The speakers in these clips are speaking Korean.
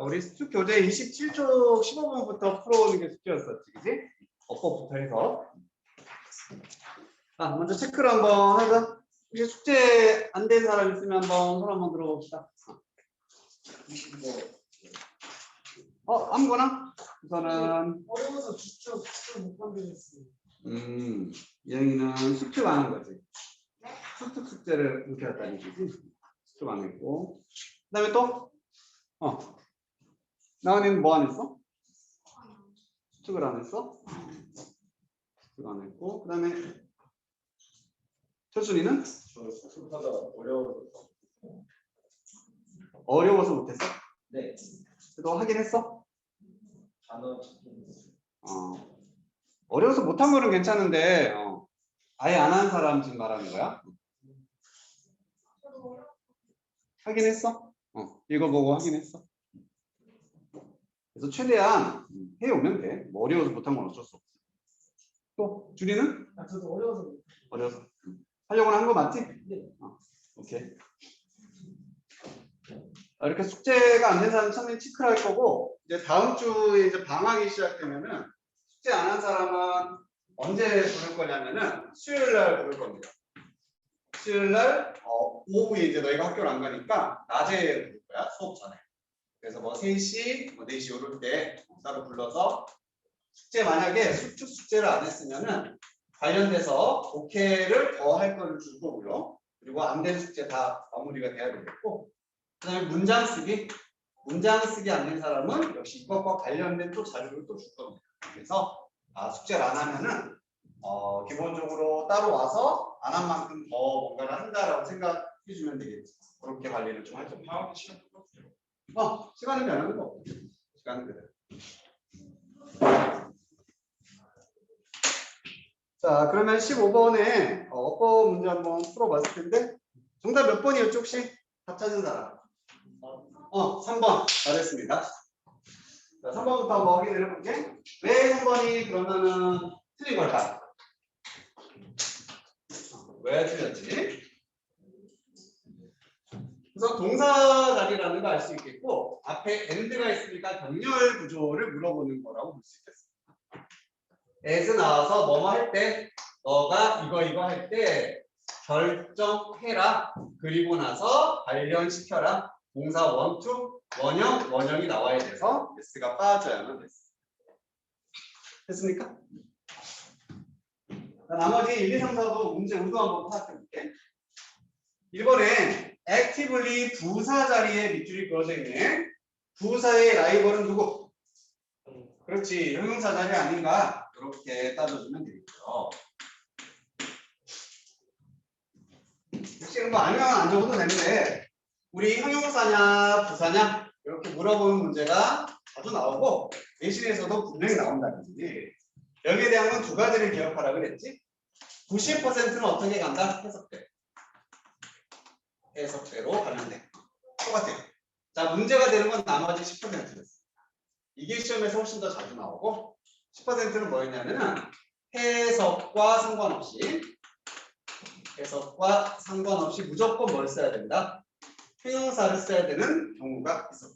우리 수축 교재 27쪽 15분부터 풀어오는 게 숙제였었지, 그지? 어법부터 해서. 자, 먼저 체크를 한번 하자. 혹시 숙제 안 된 사람 있으면 한번 손 한번 들어봅시다. 아무거나? 우선은 어려워서 수축 못 만들겠어요. 이영이는 수축 안 한 거지. 수축 숙제를 이렇게 했다는 거지. 수축 안 했고. 그 다음에 또? 나은이는 뭐 안 했어? 수축을 안 했어? 수축 안 했고. 그 다음에 철순이는? 저 수습하다 어려워서 못했어? 네. 너 하긴 했어? 단어 어려워서 못한 거는 괜찮은데 아예 안 한 사람 지금 말하는 거야? 하긴 했어? 읽어보고 하긴 했어. 그래서 최대한 해오면 돼. 뭐 어려워서 못한 건 어쩔 수 없어. 또 준이는? 저도 어려워서 어려워서 하려고는 한 거 맞지? 네. 오케이. 이렇게 숙제가 안 된 사람 처음에 체크를 할 거고, 이제 다음 주에 이제 방학이 시작되면은 숙제 안 한 사람은 언제 부를 거냐면은 수요일 날 부를 겁니다. 수요일 날 오후에 이제 너희가 학교를 안 가니까 낮에 부를 거야, 수업 전에. 그래서 뭐 3시, 뭐 4시 이럴 때 따로 불러서 숙제 만약에 수축 숙제를 안 했으면은 관련돼서 독해를 더 할 거를 줄 거고요. 그리고 안 된 숙제 다 마무리가 돼야 되겠고, 그다음에 문장 쓰기 안 된 사람은 역시 이것과 관련된 또 자료를 또 줄 겁니다. 그래서 숙제를 안 하면은 기본적으로 따로 와서 안 한 만큼 더 뭔가를 한다라고 생각해 주면 되겠지. 그렇게 관리를 좀 할 겁니다. 방학 시간 똑같아요. 시간은 변하는 거 없죠. 시간은 그대로. 자, 그러면 15번에 어법 문제 한번 풀어봤을 텐데 정답 몇 번이었죠 혹시? 다 찾은 사람? 3번. 잘했습니다. 자, 3번부터 한번 확인을 해볼게. 왜 3번이 그러면은 틀린 걸까? 왜 틀렸지? 우선 동사 자리라는 거 알 수 있겠고, 앞에 and가 있으니까 병렬 구조를 물어보는 거라고 볼 수 있겠습니다. as 나와서 뭐뭐 할 때, 너가 이거 할 때 결정해라. 그리고 나서 관련시켜라. 동사 원투, 원형이 나와야 돼서 s가 빠져야만 됐어. 됐습니까? 자, 나머지 1, 2, 3, 4도 문제 우도 한번 파악해볼게. 1번에 actively 부사 자리에 밑줄이 그어져 있네. 부사의 라이벌은 누구? 그렇지, 형용사 자리 아닌가? 이렇게 따져주면 되겠죠. 혹시 뭐 아니면 안 적어도 되는데 우리 형용사냐 부사냐 이렇게 물어보는 문제가 자주 나오고 내신에서도 분명히 나온다는 거지. 여기에 대한 건 두 가지를 기억하라 그랬지. 90%는 어떻게 간다? 해석대로 가면 돼. 똑같아요. 자, 문제가 되는 건 나머지 10%였어. 이게 시험에서 훨씬 더 자주 나오고 10%는 뭐였냐면은 해석과 상관없이 무조건 뭘 써야 된다? 형용사를 써야 되는 경우가 있었다.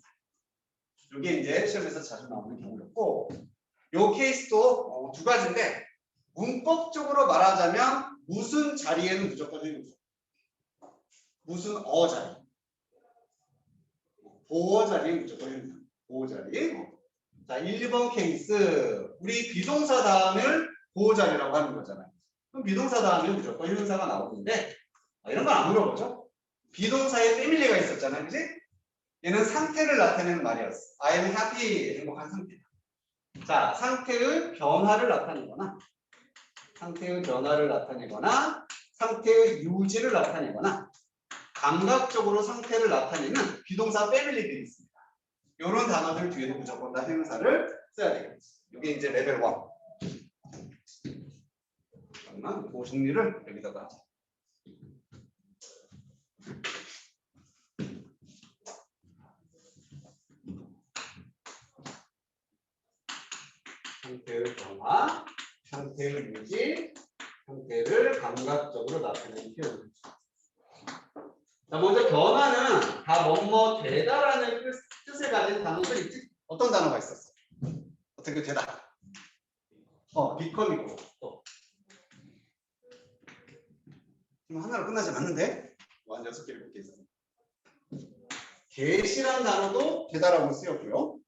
이게 이제 시험에서 자주 나오는 경우였고, 이 케이스도 두 가지인데 문법적으로 말하자면 무슨 자리에는 무조건 형용사. 무슨 자리. 보어 자리에 무조건 형용사. 보어 자리. 자, 1번 케이스. 우리 비동사 다음을 보호 자리라고 하는 거잖아요. 그럼 비동사 다음에 무조건 형용사가 나오는데 이런 건 안 물어보죠. 비동사에 패밀리가 있었잖아요. 그지? 얘는 상태를 나타내는 말이었어. I am happy. 행복한 상태다. 자, 상태의 변화를 나타내거나 상태의 유지를 나타내거나 감각적으로 상태를 나타내는 비동사 패밀리들이 있습니다. 이런 단어들 뒤에도 무조건 다 형용사를 써야 되겠지. 이게 이제 레벨 1. 잠깐만, 그 정리를 여기다가 하자. 상태의 변화, 상태의 유지, 상태를 감각적으로 나타내는 표현. 자, 먼저 변화는 다 뭐뭐 되다라는 뜻을 가진 단어들 있지? 어떤 단어가 있었어? 어떻게 되다? become이고 또 지금 하나로 끝나지 않는데? 한 6개, 7개 있어. get이란 단어도 되다라고 쓰였고요.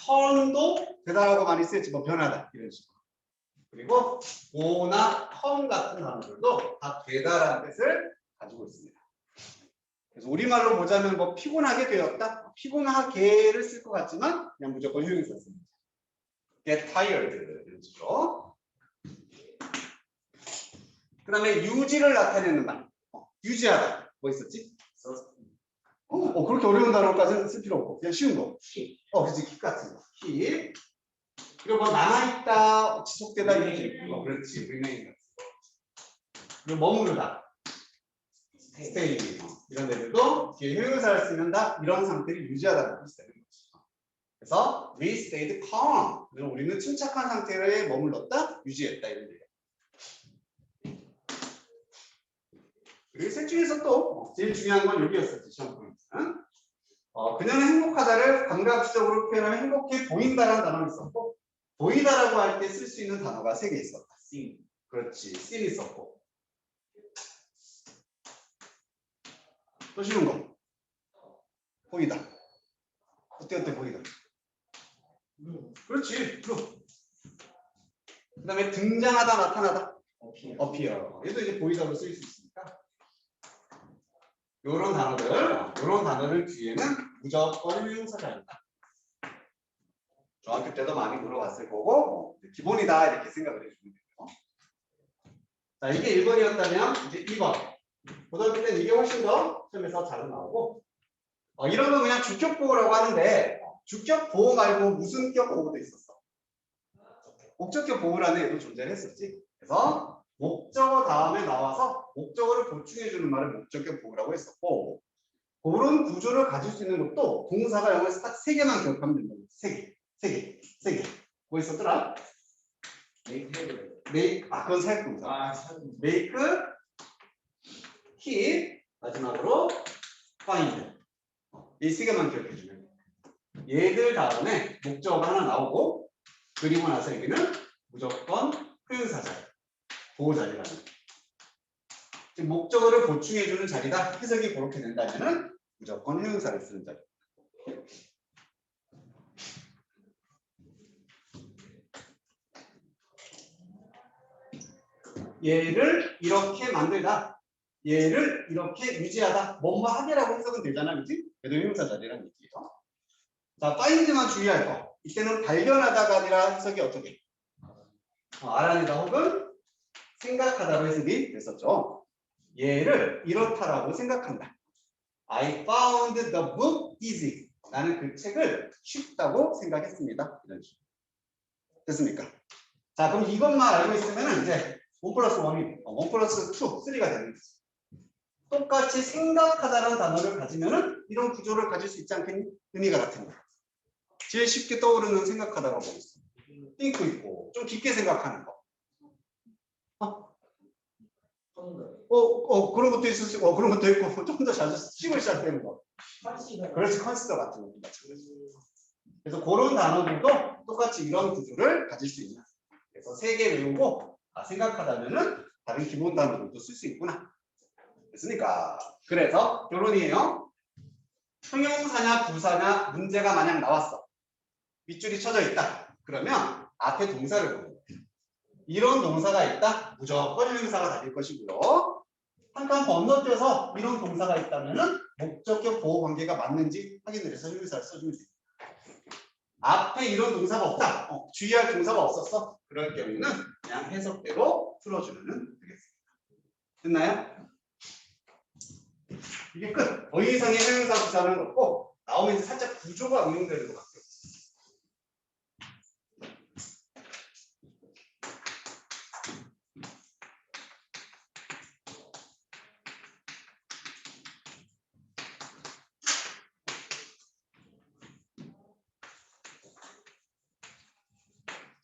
turn도 되다라고 많이 쓰였지, 뭐 변하다 이런 식으로. 그리고 go나 come 같은 단어들도 다 되다라는 뜻을 가지고 있습니다. 그래서 우리말로 보자면 뭐 피곤하게 되었다, 피곤하게를 쓸 것 같지만 그냥 무조건 효용사 씁니다. get tired 이런 식으로. 그 다음에 유지를 나타내는 말. 유지하다. 뭐 있었지? 그렇게 어려운 단어까지는 쓸 필요 없고 그냥 쉬운 거. 그렇지. keep 같은 거. keep. 그리고 뭐 남아있다, 지속되다 유지. 그렇지. remain 같은 거. 그리고 머무르다. stay. 이런 데들도 뒤에 효용사를 쓰면 다 이런 상태를 유지하다는 뜻이 되는 거죠. 그래서 we stayed calm. 우리는 침착한 상태에 머물렀다, 유지했다 이런 얘기예요. 그리고 셋 중에서 또 제일 중요한 건 여기였었지, 시험 포인트는. 그녀는 행복하다를 감각적으로 표현하면 행복해 보인다라는 단어가 있었고, 보이다라고 할 때 쓸 수 있는 단어가 3개 있었다. seem. 그렇지, seem 있었고. 또 쉬운 거. 보이다. 어때 보이다. 그렇지, 그 다음에 등장하다, 나타나다. appear. 얘도 이제 보이다로 쓰일 수 있으니까. 이런 단어들 뒤에는 무조건 효용사가 있다. 중학교 때도 많이 물어봤을 거고, 기본이다 이렇게 생각을 해주면 돼요. 자, 이게 1번이었다면 이제 2번. 고등학교 때는 이게 훨씬 더 시험에서 잘 나오고, 이런 건 그냥 주격 보호라고 하는데, 주격 보호 말고 무슨격 보호도 있었어. 목적격 보호라는 애도 존재를 했었지. 그래서 목적어 다음에 나와서 목적어를 보충해주는 말을 목적격 보호라고 했었고, 그런 구조를 가질 수 있는 것도 동사가 영어에서 딱 3개만 기억하면 된다. 3개. 뭐 있었더라? make, 그건 사역동사. make, keep, 마지막으로 find. 이 3개만 기억해주면 돼. 얘들 다음에 목적어가 하나 나오고, 그리고 나서 여기는 무조건 표현사절, 보호자리라는. 지금 목적어를 보충해주는 자리다. 해석이 그렇게 된다면은 무조건 형용사를 쓰는 자리. 얘를 이렇게 만들다. 얘를 이렇게 유지하다. 뭐뭐 하게라고 해석은 되잖아, 그렇지? 그래도 형용사 자리라는 얘기예요. 자, find만 주의할 거. 이때는 발견하다가 아니라 해석이 어떻게? 알아내다 혹은 생각하다로 해석이 됐었죠. 얘를 이렇다라고 생각한다. I found the book easy. 나는 그 책을 쉽다고 생각했습니다. 이런 식으로. 됐습니까? 자, 그럼 이것만 알고 있으면 이제 1 플러스 1이 1 플러스 2, 3가 되는 거지. 똑같이 생각하다라는 단어를 가지면은 이런 구조를 가질 수 있지 않겠니? 의미가 같은 거야. 제일 쉽게 떠오르는 생각하다가 뭐 있어? think 있고 좀 깊게 생각하는 거. 그런 것도 있을 수 있고, 그런 것도 있고, 좀 더 자주 쓰고 시작되는 거. 그렇지, 컨시더 같은 것도 마찬가지. 그래서 그런 단어들도 똑같이 이런 구조를 가질 수 있는. 그래서 3개 외우고, 생각하다면은 다른 기본 단어들도 쓸 수 있구나. 됐습니까? 그래서 결론이에요. 형용사냐 부사냐 문제가 만약 나왔어. 밑줄이 쳐져 있다. 그러면 앞에 동사를 보는 거예요. 이런 동사가 있다. 무조건 형용사가 다닐 것이고요. 한 칸 건너뛰어서 이런 동사가 있다면은 목적격 보호 관계가 맞는지 확인을 해서 형용사를 써주면 됩니다. 앞에 이런 동사가 없다. 주의할 동사가 없었어. 그럴 경우는 그냥 해석대로 풀어주면 되겠습니다. 됐나요? 이게 끝. 더 이상의 형용사 부사는 없고 나오면 이제 살짝 구조가 응용되는 것 같아요.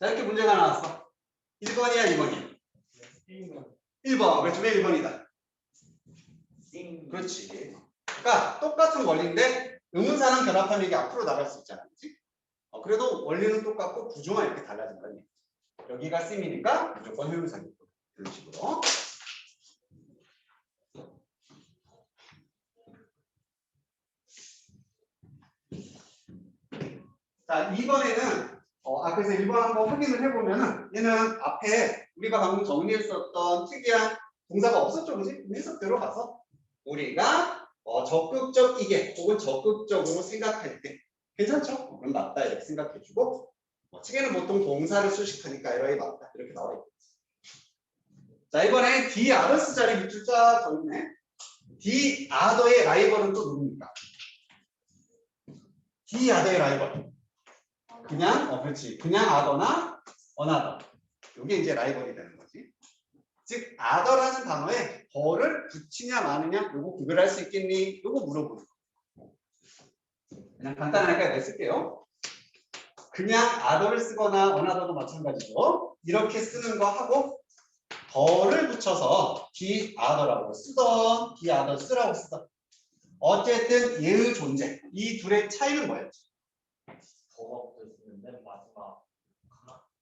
자, 이렇게 문제가 나왔어. 1번이야, 2번이야? 1번. 그렇지, 왜 1번이다? 그렇지. 그러니까 똑같은 원리인데 의문사랑 결합하면 이게 앞으로 나갈 수 있잖아. 그치? 그래도 원리는 똑같고 구조만 이렇게 달라진다는 얘기. 여기가 씀이니까 무조건 효용사겠고. 이런 식으로. 자, 2번에는 그래서 1번 한번 확인을 해보면은 얘는 앞에 우리가 방금 정리했었던 특이한 동사가 없었죠, 그지? 해석대로 가서 우리가 적극적 이게 혹은 적극적으로 생각할 때 괜찮죠? 그럼 맞다 이렇게 생각해주고 책에는 보통 동사를 수식하니까 에러이 맞다 이렇게 나와 있겠지. 자, 이번에 D 아더스 자리 밑줄 쫙 적네. D 아더의 라이벌은 또 누굽니까? D 아더의 라이벌. 그냥 그렇지. 그냥 아더나 어나더. 이게 이제 라이벌이 되는 거지. 즉 아더라는 단어에 더를 붙이냐 마느냐 요거 구별할 수 있겠니? 요거 물어보는 거. 그냥 간단하게 내가 쓸게요. 그냥 아더를 쓰거나 어나더도 마찬가지죠. 이렇게 쓰는 거 하고 더를 붙여서 D 아더라고 쓰던 D 아더 쓰라고 쓰던 어쨌든 얘의 존재 이 둘의 차이는 뭐였지? 더가 붙어있는데 마지막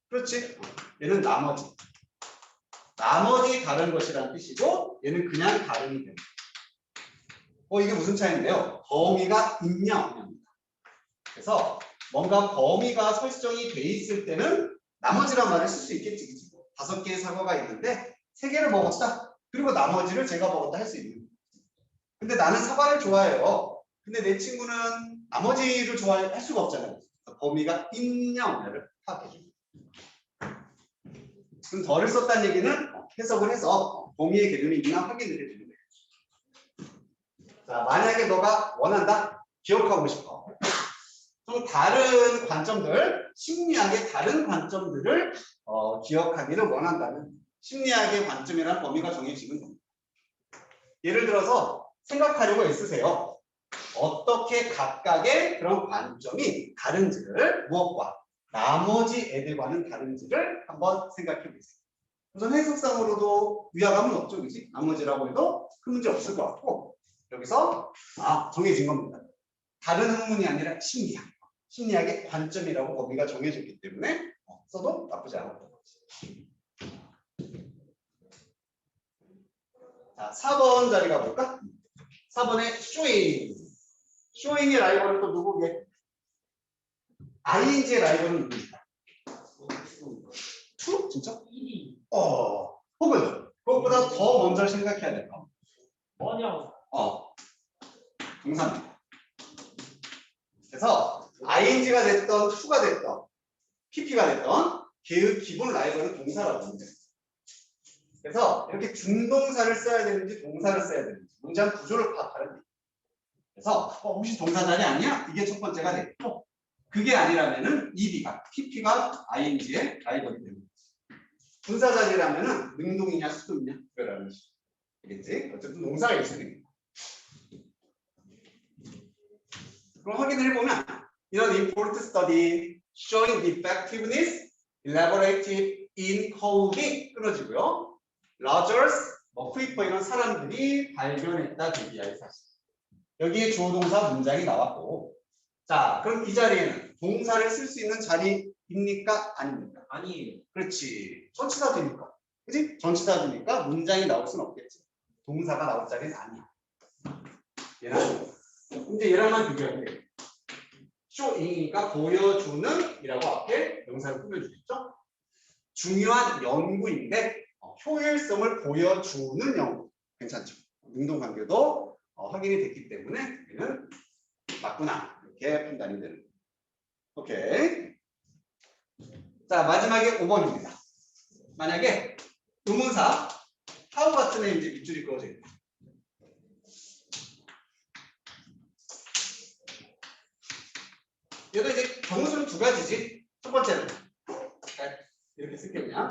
그렇지. 얘는 나머지 다른 것이라는 뜻이고 얘는 그냥 다름이 됩니다. 이게 무슨 차이인데요? 범위가 있냐 없냐입니다. 그래서 뭔가 범위가 설정이 돼 있을 때는 나머지란 말을 쓸 수 있겠지. 그치? 5개의 사과가 있는데 3개를 먹었다. 그리고 나머지를 제가 먹었다 할 수 있는 거예요. 근데 나는 사과를 좋아해요. 근데 내 친구는 나머지를 좋아할 수가 없잖아요. 범위가 있냐 없냐를 파악해줍니다. 그럼 덜을 썼다는 얘기는 해석을 해서 범위의 개념이 있나 확인을 해주는 거예요. 자, 만약에 너가 원한다, 기억하고 싶어. 좀 다른 관점들, 심리학의 다른 관점들을 기억하기를 원한다면 심리학의 관점이란 범위가 정해지는 겁니다. 예를 들어서 생각하려고 애쓰세요. 어떻게 각각의 그런 관점이 다른지를 무엇과 나머지 애들과는 다른지를 한번 생각해 보세요. 우선 해석상으로도 위화감은 없죠, 그지? 나머지라고 해도 큰 문제 없을 것 같고 여기서 정해진 겁니다. 다른 학문이 아니라 심리학의 관점이라고 범위가 정해졌기 때문에 써도 나쁘지 않았던 거지. 자, 4번 자리 가볼까? 4번에 쇼잉의 라이벌은 또 누구게? ing의 라이벌은 누구입니까? true? 진짜? 1위. 혹은 그것보다 더 먼저 생각해야 될 거. 뭐냐? 동사입니다. 그래서 ing가 됐던 to가 됐던 pp가 됐던 걔의 기본 라이벌은 동사라고 합니다. 그래서 이렇게 준동사를 써야 되는지 동사를 써야 되는지 문장 구조를 파악하는 거예요. 그래서 혹시 동사 자리 아니야? 이게 첫 번째가 됐고 그게 아니라면은 ed가 pp가 ing의 라이벌이 되는 거지. 분사 자리라면은 능동이냐 수동이냐 그거라는 식. 알겠지? 어쨌든 동사가 있으니까. 그럼 확인을 해보면 이런 important study showing the effectiveness elaborated in coding 끊어지고요. Rogers, 쿠이퍼 이런 사람들이 발견했다 DBI 사실. 여기에 주어 동사 문장이 나왔고 자 그럼 이 자리에는 동사를 쓸 수 있는 자리입니까? 아닙니까? 아니 그렇지. 전치사되니까. 그치? 전치사되니까 문장이 나올 수는 없겠지. 동사가 나올 자리는 아니야. 얘랑 이제 얘랑만 비교하면 돼. showing이니까 보여주는 이라고 앞에 명사를 꾸며주겠죠? 중요한 연구인데 효율성을 보여주는 연구. 괜찮죠? 능동관계도 확인이 됐기 때문에 얘는 맞구나. 이렇게 판단이 되는 거예요. 오케이. 자, 마지막에 5번입니다. 만약에 의문사 how 같은 애 이제 밑줄이 그어져 있다. 얘도 이제 경우수는 2가지지. 첫 번째는 이렇게 쓸게요. 그냥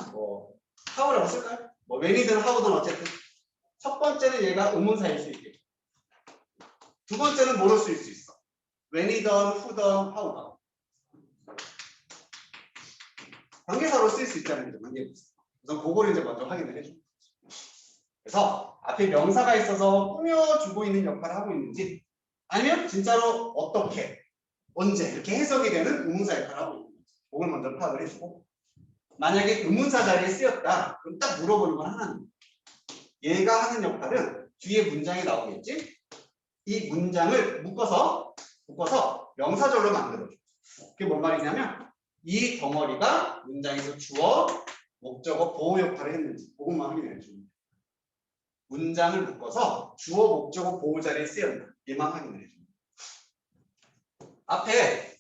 how라고 쓸까요? when이든 how든 어쨌든 첫 번째는 얘가 의문사일 수 있겠죠. 두 번째는 뭐로 쓰일 수 있어? when이든 who든 how든 관계사로 쓸 수 있다는 게 관계부사. 우선 그거를 이제 먼저 확인을 해줘. 그래서 앞에 명사가 있어서 꾸며주고 있는 역할을 하고 있는지 아니면 진짜로 어떻게, 언제 이렇게 해석이 되는 의문사 역할을 하고 있는 거죠. 그걸 먼저 파악을 해주고 만약에 의문사 자리에 쓰였다. 그럼 딱 물어보는 건 하나입니다. 얘가 하는 역할은 뒤에 문장이 나오겠지? 이 문장을 묶어서 명사절로 만들어줘. 그게 뭔 말이냐면 이 덩어리가 문장에서 주어, 목적어, 보호 역할을 했는지 그것만 확인해 줍니다. 문장을 묶어서 주어, 목적어, 보호 자리에 쓰였나 얘만 확인을 해줍니다. 앞에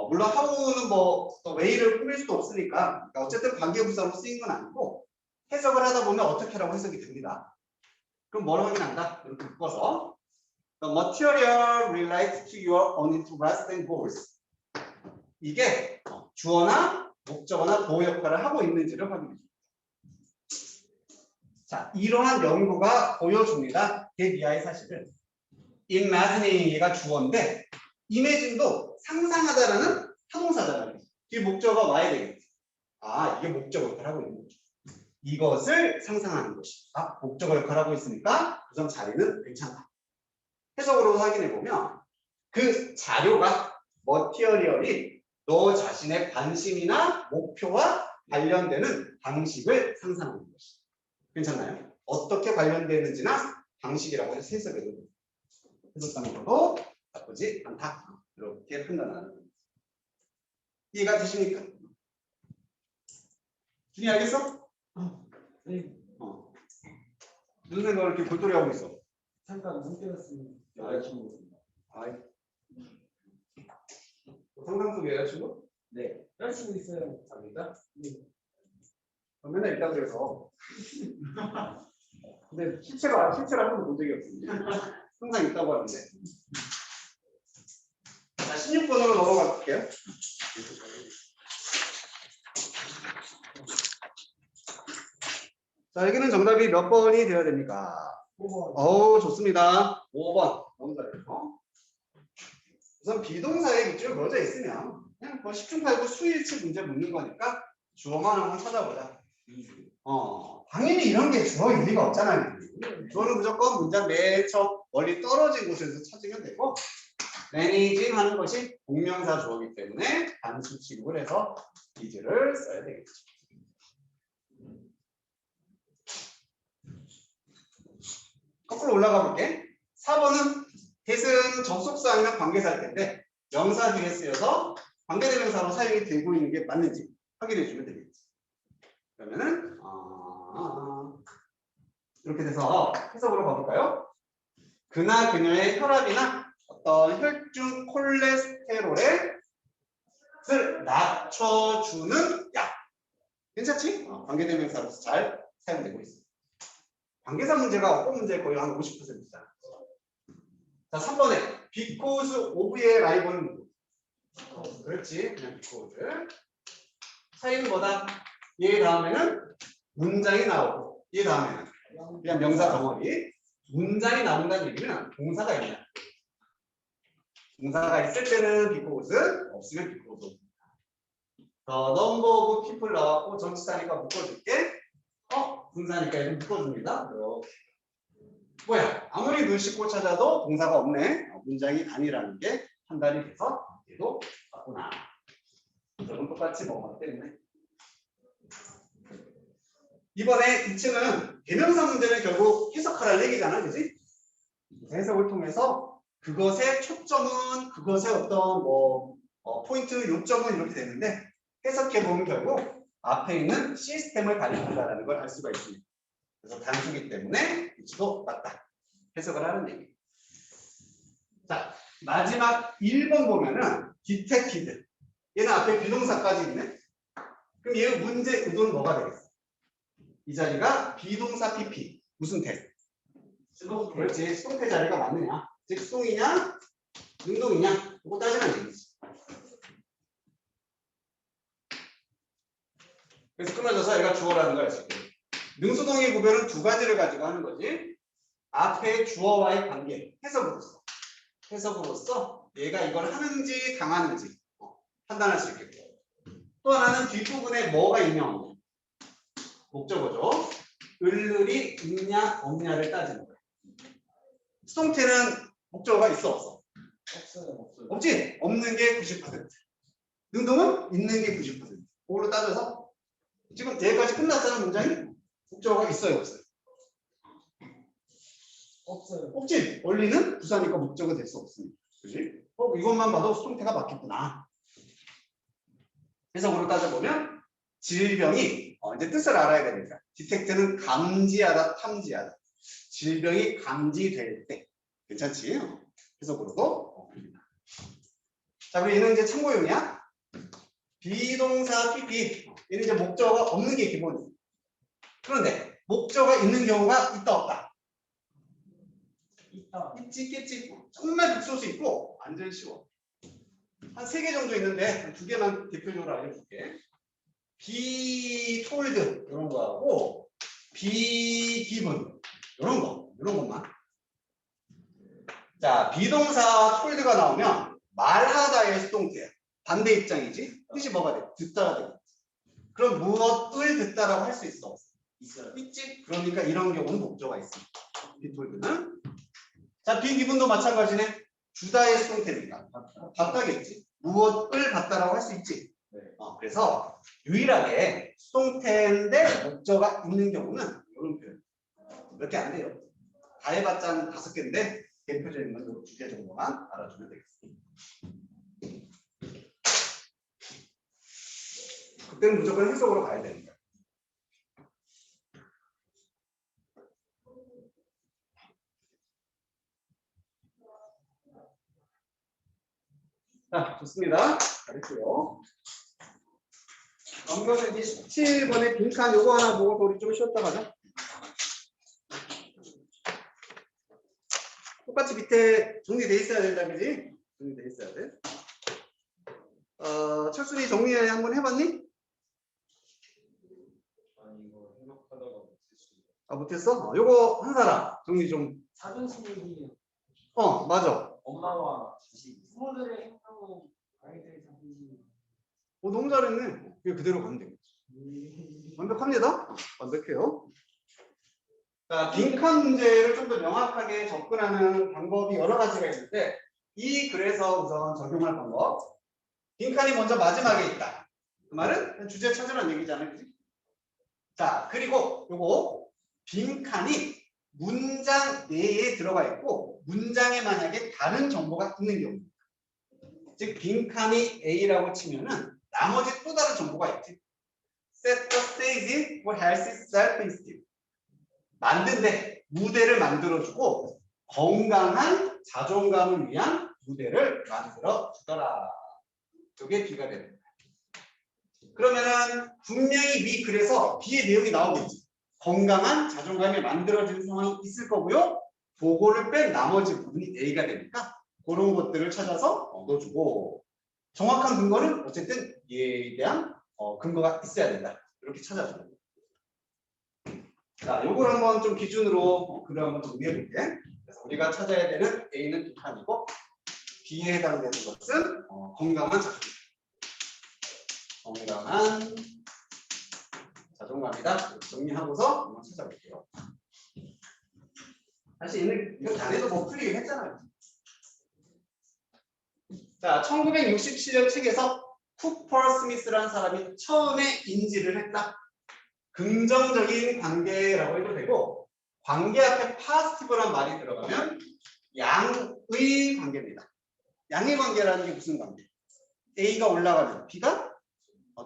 물론 하우는 뭐 또 way를 꾸밀 수도 없으니까 어쨌든 관계부사로 쓰인 건 아니고 해석을 하다 보면 어떻게라고 해석이 됩니다. 그럼 뭐를 확인한다? 이렇게 묶어서 The material relates to your own interests and goals. 이게 주어나 목적어나 보호 역할을 하고 있는지를 확인해 줍니다. 자, 이러한 연구가 보여줍니다. 대비하의 사실을. Imagining가 주어인데 imagine도 상상하다라는 타동사잖아요. 뒤에 목적어가 와야 되겠지. 아, 이게 목적어 역할을 하고 있는 거죠. 이것을 상상하는 것이. 아, 목적어 역할을 하고 있으니까 우선 자리는 괜찮다. 해석으로 확인해 보면 그 자료가 머티리얼이 너 자신의 관심이나 목표와 관련되는 방식을 상상하는 것이. 괜찮나요? 어떻게 관련되는지나 방식이라고 해서 해석해도 해석하는 것도 나쁘지 않다. 이렇게 판단하는 겁니다. 이해가 되십니까? 준이 알겠어? 네. 무슨 생각을 이렇게 골똘히 하고 있어? 잠깐 못 깨웠습니다. 여자친구. 아이. 상상 속 여자친구? 네. 여자친구 있어요. 갑니다. 네. 맨날 있다고 그래서. 근데 실제로 한 번도 본 적이 없습니다. 항상 있다고 하는데. 자, 16번으로 넘어갈게요. 자, 여기는 정답이 몇 번이 되어야 됩니까? 5번. 어우, 좋습니다. 5번. 너무 잘했어. 우선 비동사에 밑줄 그어져 있으면 그냥 뭐 10중 8구 수일치 문제 묻는 거니까 주어만 한번 찾아보자. 당연히 이런 게 주어일 리가 없잖아요. 주어는 무조건 문장 맨 처음 멀리 떨어진 곳에서 찾으면 되고 매니징 하는 것이 동명사 주어이기 때문에 단수 취급을 해서 이즈를 써야 되겠죠. 거꾸로 올라가 볼게. 4번은 대은 접속사하면 관계사일 텐데 명사 뒤에 쓰여서 관계대명사로 사용이 되고 있는 게 맞는지 확인해 주면 되겠지. 그러면은 이렇게 돼서 해석으로 가볼까요? 그나 그녀의 혈압이나 어떤 혈중 콜레스테롤을 낮춰주는 약. 괜찮지? 관계대명사로서 잘 사용되고 있어. 관계사 문제가 어떤 문제 거의 한 50%잖아. 자, 3번에 because of의 라이벌은 누구? 그렇지. 그냥 because. 차이는 뭐다? 얘 다음에는 문장이 나오고 얘 다음에는 그냥 명사 덩어리. 문장이 나온다는 얘기는 동사가 있냐? 동사가 있을 때는 because, 없으면 because. number of people 나왔고 전치사니까 묶어줄게. 분사니까 이거 묶어줍니다. 이렇게. 뭐야? 아무리 눈 씻고 찾아도 동사가 없네. 문장이 아니라는 게 판단이 돼서 얘도 맞구나. 저건 똑같이 먹었기 때문에. 이번에 2층은 대명사 문제는 결국 해석하라는 얘기잖아, 그지? 해석을 통해서 그것의 초점은 그것의 어떤 포인트, 요점은 이렇게 되는데 해석해 보면 결국 앞에 있는 시스템을 가리킨다는 걸 알 수가 있습니다. 그래서 단수기 때문에 위치도 맞다. 해석을 하는 얘기. 자, 마지막 1번 보면은 detected. 얘는 앞에 비동사까지 있네. 그럼 얘 문제 의도는 뭐가 되겠어? 이 자리가 비동사 PP. 무슨 태? 수동태. 그렇지. 수동태 자리가 맞느냐? 즉 수동이냐? 능동이냐? 이거 따지는 얘기지. 그래서 끊어져서 얘가 주어라는 걸 알 수 있게. 능수동의 구별은 두 가지를 가지고 하는 거지. 앞에 주어와의 관계, 해석으로서. 해석으로서 얘가 이걸 하는지 당하는지 판단할 수 있겠고. 또 하나는 뒷부분에 뭐가 있냐 없냐. 목적어죠. 을을이 있냐 없냐를 따지는 거예요. 수동태는 목적어가 있어 없어? 없어요. 없지? 없는 게 90%. 능동은 있는 게 90%. 그걸로 따져서 지금 여기까지 끝났잖아 문장이. 목적어가 있어요 없어요? 없어요. 없지? 원리는 부사니까 목적어 될 수 없으니까. 그지? 이것만 봐도 수동태가 맞겠구나. 해석으로 따져보면 질병이 이제 뜻을 알아야 되니까 디텍트는 감지하다 탐지하다. 질병이 감지될 때 괜찮지? 해석으로도 자, 그리고 얘는 이제 참고용이야. 비동사 PP 얘는 이제 목적어가 없는 게 기본이야. 그런데 목적어가 있는 경우가 있다 없다? 있다. 있지 있겠지. 정말 극소수 있고 완전 쉬워. 한 3개 정도 있는데 2개만 대표적으로 알려줄게. be told 이런 거하고 be given 이런 것만. 자, 비동사 told가 나오면 말하다의 수동태야. 반대 입장이지. 뜻이 뭐가 돼? 듣다가 돼. 그럼 무엇을 듣다라고 할 수 있어? 있어요. 있지. 그러니까 이런 경우는 목적어가 있습니다. be told는. 자, be given도 마찬가지네. 주다의 수동태니까 받다겠지. 무엇을 받다라고 할 수 있지. 네. 그래서 유일하게 수동태인데 목적어가 있는 경우는 이런 표현. 몇 개 안 돼요. 다 해봤자 한 5개인데 대표적인 건 2개 정도만 알아주면 되겠습니다. 그때는 무조건 해석으로 가야 됩니다. 자, 좋습니다. 잘했고요. 넘겨서 이제 17번에 빈칸 요거 하나 보고 우리 좀 쉬었다 가자. 똑같이 밑에 정리돼 있어야 된다, 그지? 정리돼 있어야 돼. 철순이 정리 한번 해봤니? 아니 이거 생각하다가 못했어요. 못했어? 요거 한 사람 정리 좀. 자존심 얘기예요. 맞아. 엄마와 자식. 부모들의 행동은 아이들의 자존심. 너무 잘했네. 그게 그대로 가면 되겠지. 완벽합니다. 완벽해요. 자, 빈칸 문제를 좀 더 명확하게 접근하는 방법이 여러 가지가 있는데 그래서 우선 적용할 방법. 빈칸이 먼저 마지막에 있다. 그 말은 주제 찾으라는 얘기잖아요. 그치? 자, 그리고 요거 빈칸이 문장 내에 들어가 있고 문장에 만약에 다른 정보가 있는 경우. 즉 빈칸이 A라고 치면은 나머지 또 다른 정보가 있지. Set the stage for healthy self-esteem. 만든데 무대를 만들어주고 건강한 자존감을 위한 무대를 만들어주더라. 그게 B가 됩니다. 그러면은 분명히 B 그래서 B의 내용이 나오겠지. 건강한 자존감이 만들어지는 상황이 있을 거고요. 그거를 뺀 나머지 부분이 A가 되니까 그런 것들을 찾아서 넣어주고 정확한 근거는 어쨌든 얘에 대한 근거가 있어야 된다. 이렇게 찾아줍니다. 자, 요걸 한번 좀 기준으로 글을 한번 정리해 볼게. 그래서 우리가 찾아야 되는 A는 빈칸이고 B에 해당되는 것은 건강한 자존감. 건강한 자존감이다. 정리하고서 한번 찾아볼게요. 사실 얘는 이거 전에도 뭐 풀리긴 했잖아요. 자, 1967년 책에서 쿠퍼 스미스라는 사람이 처음에 인지를 했다. 긍정적인 관계라고 해도 되고 관계 앞에 파지티브란 말이 들어가면 양의 관계입니다. 양의 관계라는 게 무슨 관계? A가 올라가면 B가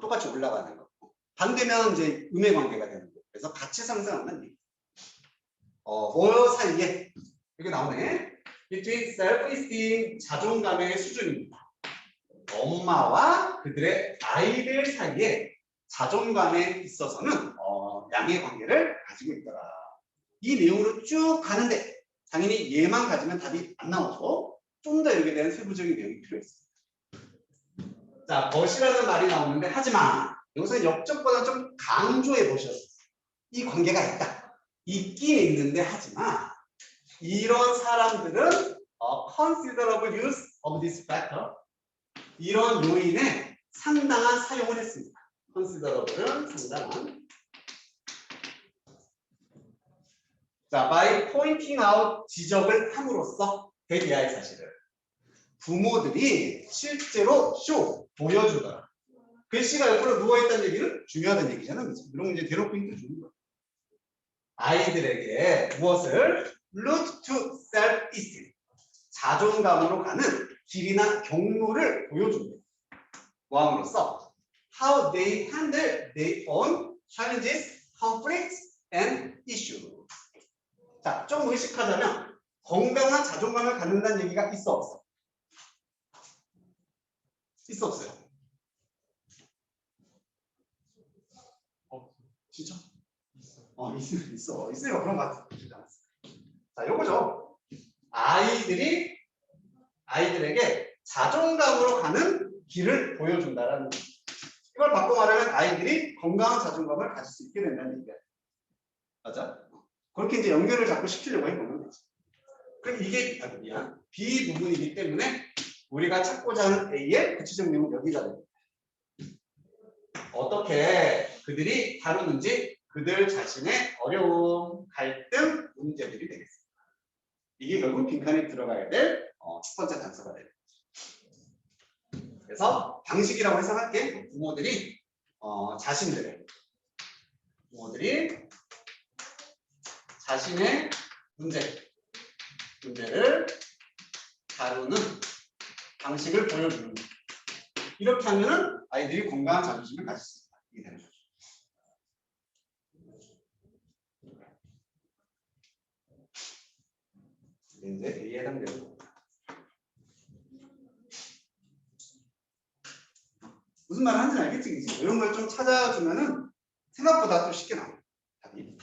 똑같이 올라가는 거. 반대면 이제 음의 관계가 되는 거. 그래서 같이 상승하는 얘기. 뭐 사이에 이게 나오네. Between self-esteem 자존감의 수준입니다. 엄마와 그들의 아이들 사이에 자존감에 있어서는 양의 관계를 가지고 있더라. 이 내용으로 쭉 가는데 당연히 얘만 가지면 답이 안 나오죠. 좀 더 여기에 대한 세부적인 내용이 필요했습니다. 자, 벗이라는 말이 나오는데 하지만 여기서 역적보다 좀 강조해 보셨어요. 이 관계가 있다. 있긴 있는데 하지만 이런 사람들은 considerable use of this factor 이런 요인에 상당한 사용을 했습니다. considerable은 상당한. 자, by pointing out 지적을 함으로써 대비할 사실을 부모들이 실제로 보여주더라. 글씨가 옆으로 누워있다는 얘기는 중요하다는 얘기잖아. 그치? 이런 거 이제 대놓고 힌트 주는 거야. 아이들에게 무엇을? route to self-esteem. 자존감으로 가는 길이나 경로를 보여줍니다. 뭐함으로써 how they handle their own challenges, conflicts, and issues. 자, 좀 의식하자면 건강한 자존감을 갖는다는 얘기가 있어 없어? 있어 없어요? 진짜? 있어. 있으니까 그런 거 같아. 자, 요거죠. 아이들에게 자존감으로 가는 길을 보여준다라는 거. 이걸 바꿔 말하면 아이들이 건강한 자존감을 가질 수 있게 된다는 얘기야. 맞아? 그렇게 이제 연결을 자꾸 시키려고 해보는 거지. 그럼 이게 B 부분이기 때문에 우리가 찾고자 하는 A의 구체적 내용은 여기가 됩니다. 어떻게 그들이 다루는지 그들 자신의 어려움, 갈등, 문제들이 되겠습니다. 이게 결국 빈칸에 들어가야 될 첫 번째 단서가 됩니다. 그래서 방식이라고 해석할게. 부모들이 자신의 문제를 다루는 방식을 보여주는 거예요. 이렇게 하면은 아이들이 건강한 자존심을 가질 수 있다. 이게 되는 거죠. 이제 A에 해당되는 겁니다. 무슨 말을 하는지 알겠지? 그치? 이런 걸 좀 찾아주면은 생각보다 또 쉽게 나와요. 답이.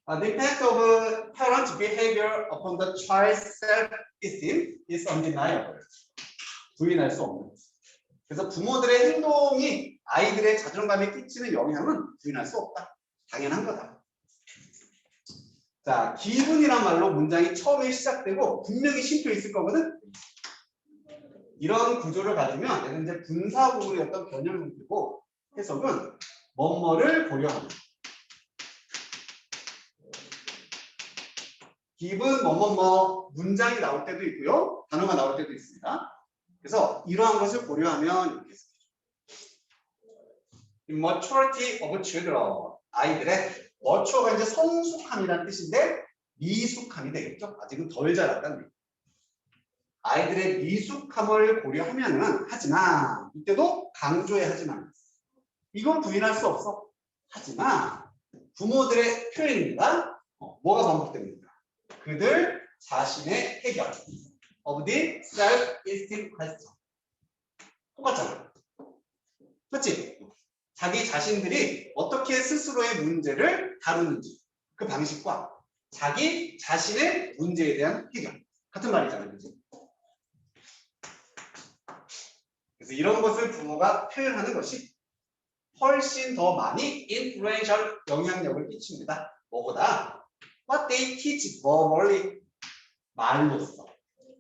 The impact of parent behavior upon the child's self-esteem is undeniable. 부인할 수 없는. 그래서 부모들의 행동이 아이들의 자존감에 끼치는 영향은 부인할 수 없다. 당연한 거다. 자, 기분이란 말로 문장이 처음에 시작되고 분명히 쉼표 있을 거거든. 이런 구조를 가지면 얘는 이제 분사구문의 어떤 변형 형태고 해석은 뭐뭐를 고려하는. 기분 뭐뭐뭐 문장이 나올 때도 있고요. 단어가 나올 때도 있습니다. 그래서 이러한 것을 고려하면 이렇게 해석해요. Maturity of children. 아이들의 mature가 이제 성숙함이라는 뜻인데 미숙함이 되겠죠. 아직은 덜 자랐다는 얘기. 아이들의 미숙함을 고려하면은 하지만 이때도 강조해 하지만 이건 부인할 수 없어. 하지만 부모들의 표현입니다. 뭐가 반복됩니까? 그들 자신의 해결 of the self-esteem question. 똑같잖아. 맞지? 자기 자신들이 어떻게 스스로의 문제를 다루는지 그 방식과 자기 자신의 문제에 대한 해결 같은 말이잖아요. 그치? 그래서 이런 것을 부모가 표현하는 것이 훨씬 더 많이 influential 영향력을 끼칩니다. 뭐보다 what they teach verbally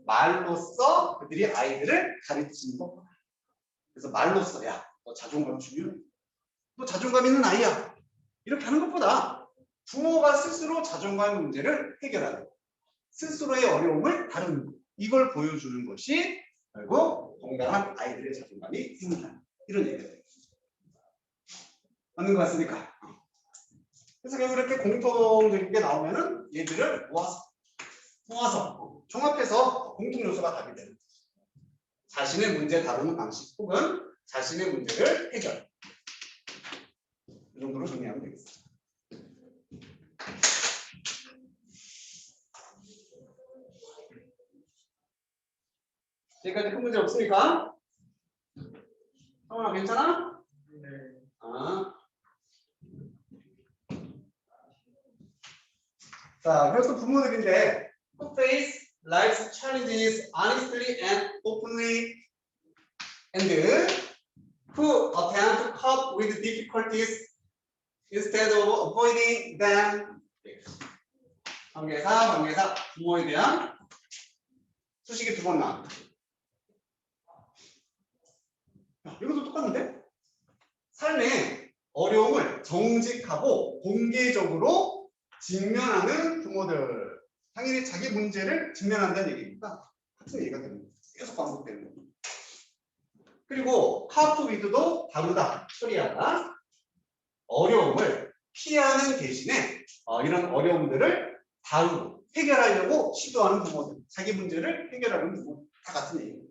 말로써 그들이 아이들을 가르치는 것보다. 그래서 말로써 야, 너 자존감 중요해. 너 자존감 있는 아이야. 이렇게 하는 것보다 부모가 스스로 자존감 문제를 해결하는 스스로의 어려움을 다루는 것. 이걸 보여주는 것이 결국 건강한 아이들의 자존감이 생긴다. 이런 얘기가 돼요. 맞는 것 같습니까? 그래서 결국 이렇게 공통적인 게 나오면은 얘들을 모아서 종합해서 공통 요소가 답이 되는 거죠. 자신의 문제 다루는 방식 혹은 자신의 문제를 해결. 이 정도로 정리하면 되겠습니다. 여기까지 큰 문제 없습니까? 성훈아 괜찮아? 네. 자, 그래서 부모들인데 who face life's challenges honestly and openly and who attempt to cope with difficulties instead of avoiding them. 관계사, 부모에 대한 수식이 2번 나왔다. 이것도 똑같은데? 삶의 어려움을 정직하고 공개적으로 직면하는 부모들. 당연히 자기 문제를 직면한다는 얘기니까 같은 얘기가 되는 거예요. 계속 반복되는 거예요. 그리고 카프 위드도 다루다, 처리하다, 어려움을 피하는 대신에 이런 어려움들을 다루고 해결하려고 시도하는 부모들, 자기 문제를 해결하는 부모 다 같은 얘기예요.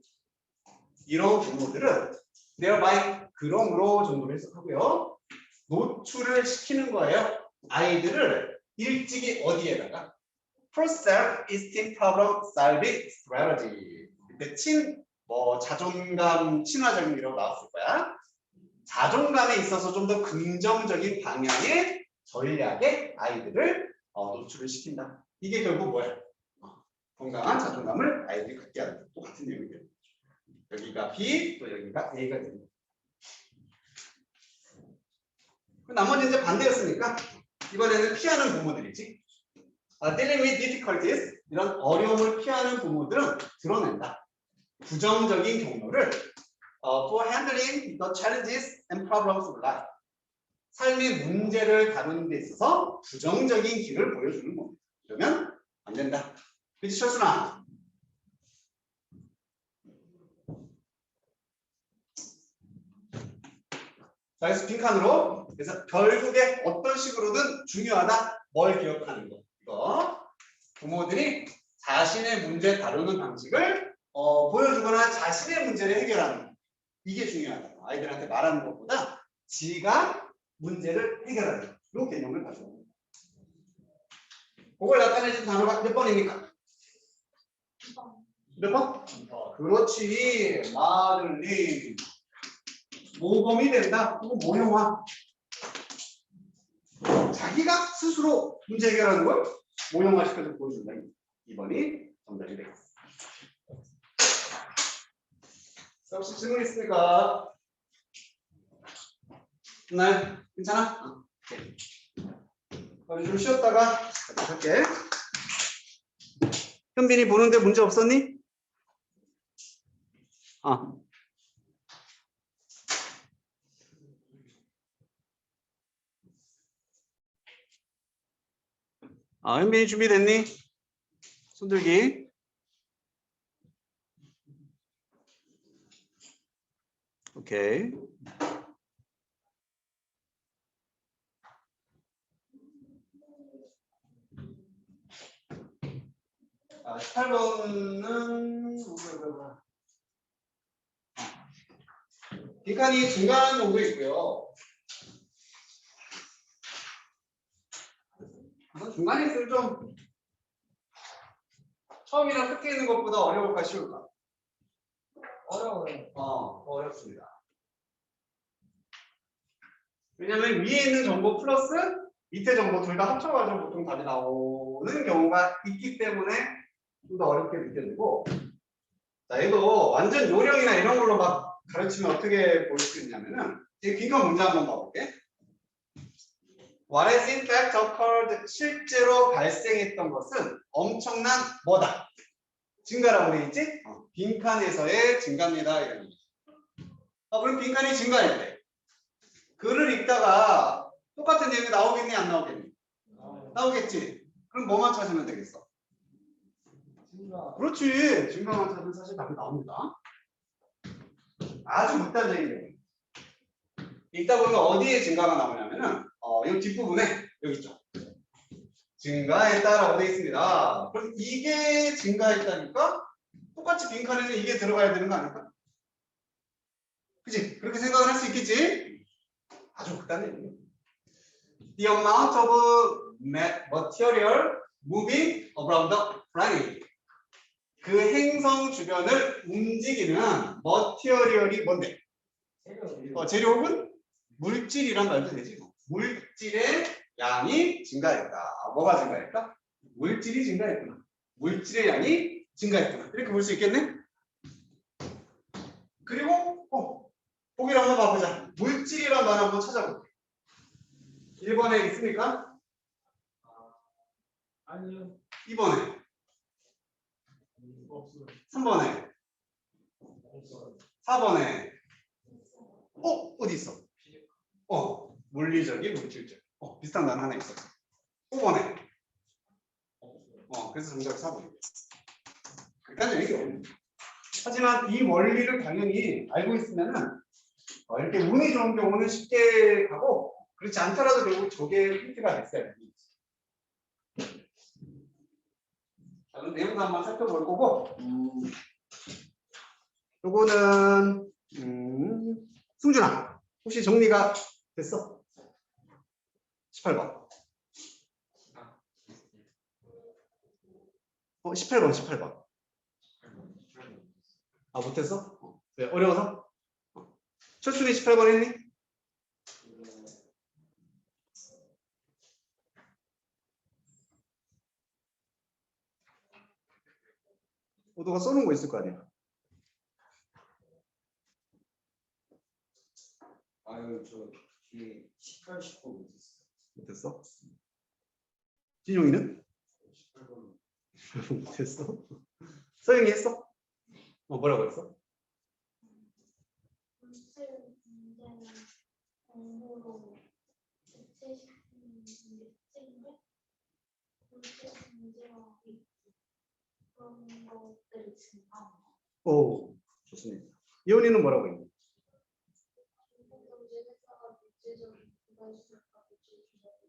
이런 부모들은 thereby 그러므로 정도로 해석하고요. 노출을 시키는 거예요. 아이들을 일찍이 어디에다가 self-esteem problem solving strategy. 그때 자존감 친화적인이라고 나왔을 거야. 자존감에 있어서 좀 더 긍정적인 방향의 전략에 아이들을 노출을 시킨다. 이게 결국 뭐야? 건강한 자존감을 아이들이 갖게 한다. 또 같은 내용이에요. 여기가 B, 또 여기가 A가 됩니다. 나머지 이제 반대였으니까 이번에는 피하는 부모들이지. dealing with difficulties, 이런 어려움을 피하는 부모들은 드러낸다. 부정적인 경로를 for handling the challenges and problems of life. 삶의 문제를 다루는 데 있어서 부정적인 길을 보여주는 겁니다. 그러면 안 된다. 그치, 철순아? 자, 그래서 빈칸으로. 그래서 결국에 어떤 식으로든 중요하다. 뭘 기억하는 거. 이거. 부모들이 자신의 문제 다루는 방식을 보여주거나 자신의 문제를 해결하는 거. 이게 중요하다. 아이들한테 말하는 것보다 지가 문제를 해결하는 거. 이 개념을 가지고 있습니다. 그걸 나타내준 단어가 몇 번입니까? 몇 번? 그렇지. 마들린. 모범이 된다. 혹은 모형화. 자기가 스스로 문제 해결하는 걸 모형화시켜서 보여준다. 2번이 정답이 되겠습니다. 혹시 질문 있습니까? 네, 괜찮아? 오케이. 좀 쉬었다가 할게. 현빈이 보는데 문제 없었니? 현빈이 준비됐니? 손들기. 오케이. 18번은 빈칸이 중간 정도 있고요. 중간에 있으면 좀 처음이랑 끝에 있는 것보다 어려울까 쉬울까? 어려워요. 어렵습니다. 왜냐면 위에 있는 정보 플러스 밑에 정보 둘 다 합쳐가지고 보통 답이 나오는 경우가 있기 때문에 좀 더 어렵게 느껴지고, 자, 얘도 완전 요령이나 이런 걸로 막 가르치면 어떻게 볼 수 있냐면은, 이 빈칸 문제 한번 봐볼게. What has in fact occurred? 실제로 발생했던 것은 엄청난 뭐다? 증가라고 돼 있지? 빈칸에서의 증가입니다. 이런 얘기. 그럼 빈칸이 증가할 때 글을 읽다가 똑같은 내용이 나오겠니? 안 나오겠니? 나오겠지. 그럼 뭐만 찾으면 되겠어? 증가. 그렇지. 증가만 찾으면 사실 답이 나옵니다. 아주 극단적인 경우. 읽다 보면 어디에 증가가 나오냐면은 이 뒷부분에 여기 있죠. 증가했다라고 되어 있습니다. 그럼 이게 증가했다니까 똑같이 빈칸에는 이게 들어가야 되는 거 아닐까? 그치? 그렇게 생각을 할 수 있겠지? 아주 극단적이에요. The amount of material moving around the planet. 그 행성 주변을 움직이는 머티리얼이 뭔데? 재료 혹은 물질이란 말도 되지. 물질의 양이 증가했다. 뭐가 증가했다? 물질이 증가했구나. 물질의 양이 증가했구나. 이렇게 볼 수 있겠네? 그리고 보기를 한번 봐보자. 물질이란 말 한번 찾아볼게. 1번에 있습니까? 아니요. 2번에. 없어요. 3번에. 없어요. 4번에. 어디 있어? 물리적인 물질적. 비슷한 단어 하나 있어. 5번에. 그래서 정답이 4번이에요. 그러니까 이게 어려워요. 하지만 이 원리를 당연히 알고 있으면은 이렇게 운이 좋은 경우는 쉽게 가고 그렇지 않더라도 결국 저게 힌트가 됐어요. 자, 그럼 내용도 한번 살펴볼 거고 요거는 승준아 혹시 정리가 됐어? 18번 18번 아 못했어? 왜 어려워서? 철순이 18번 했니? 너가 써놓은 거 있을 거 아니야? 아유 저 뒤에 18, 19 못했어요. 못했어? 진용이는? 18번 못했어? 서영이 했어? 뭐라고 했어? 물질 문제는 공부로 대체시키는 게 특징인데 물질 문제와 그런 것들이 증가하는 오 좋습니다. 예원이는 뭐라고 했니? 문제가 물질적인 부가시설과 물질 조작이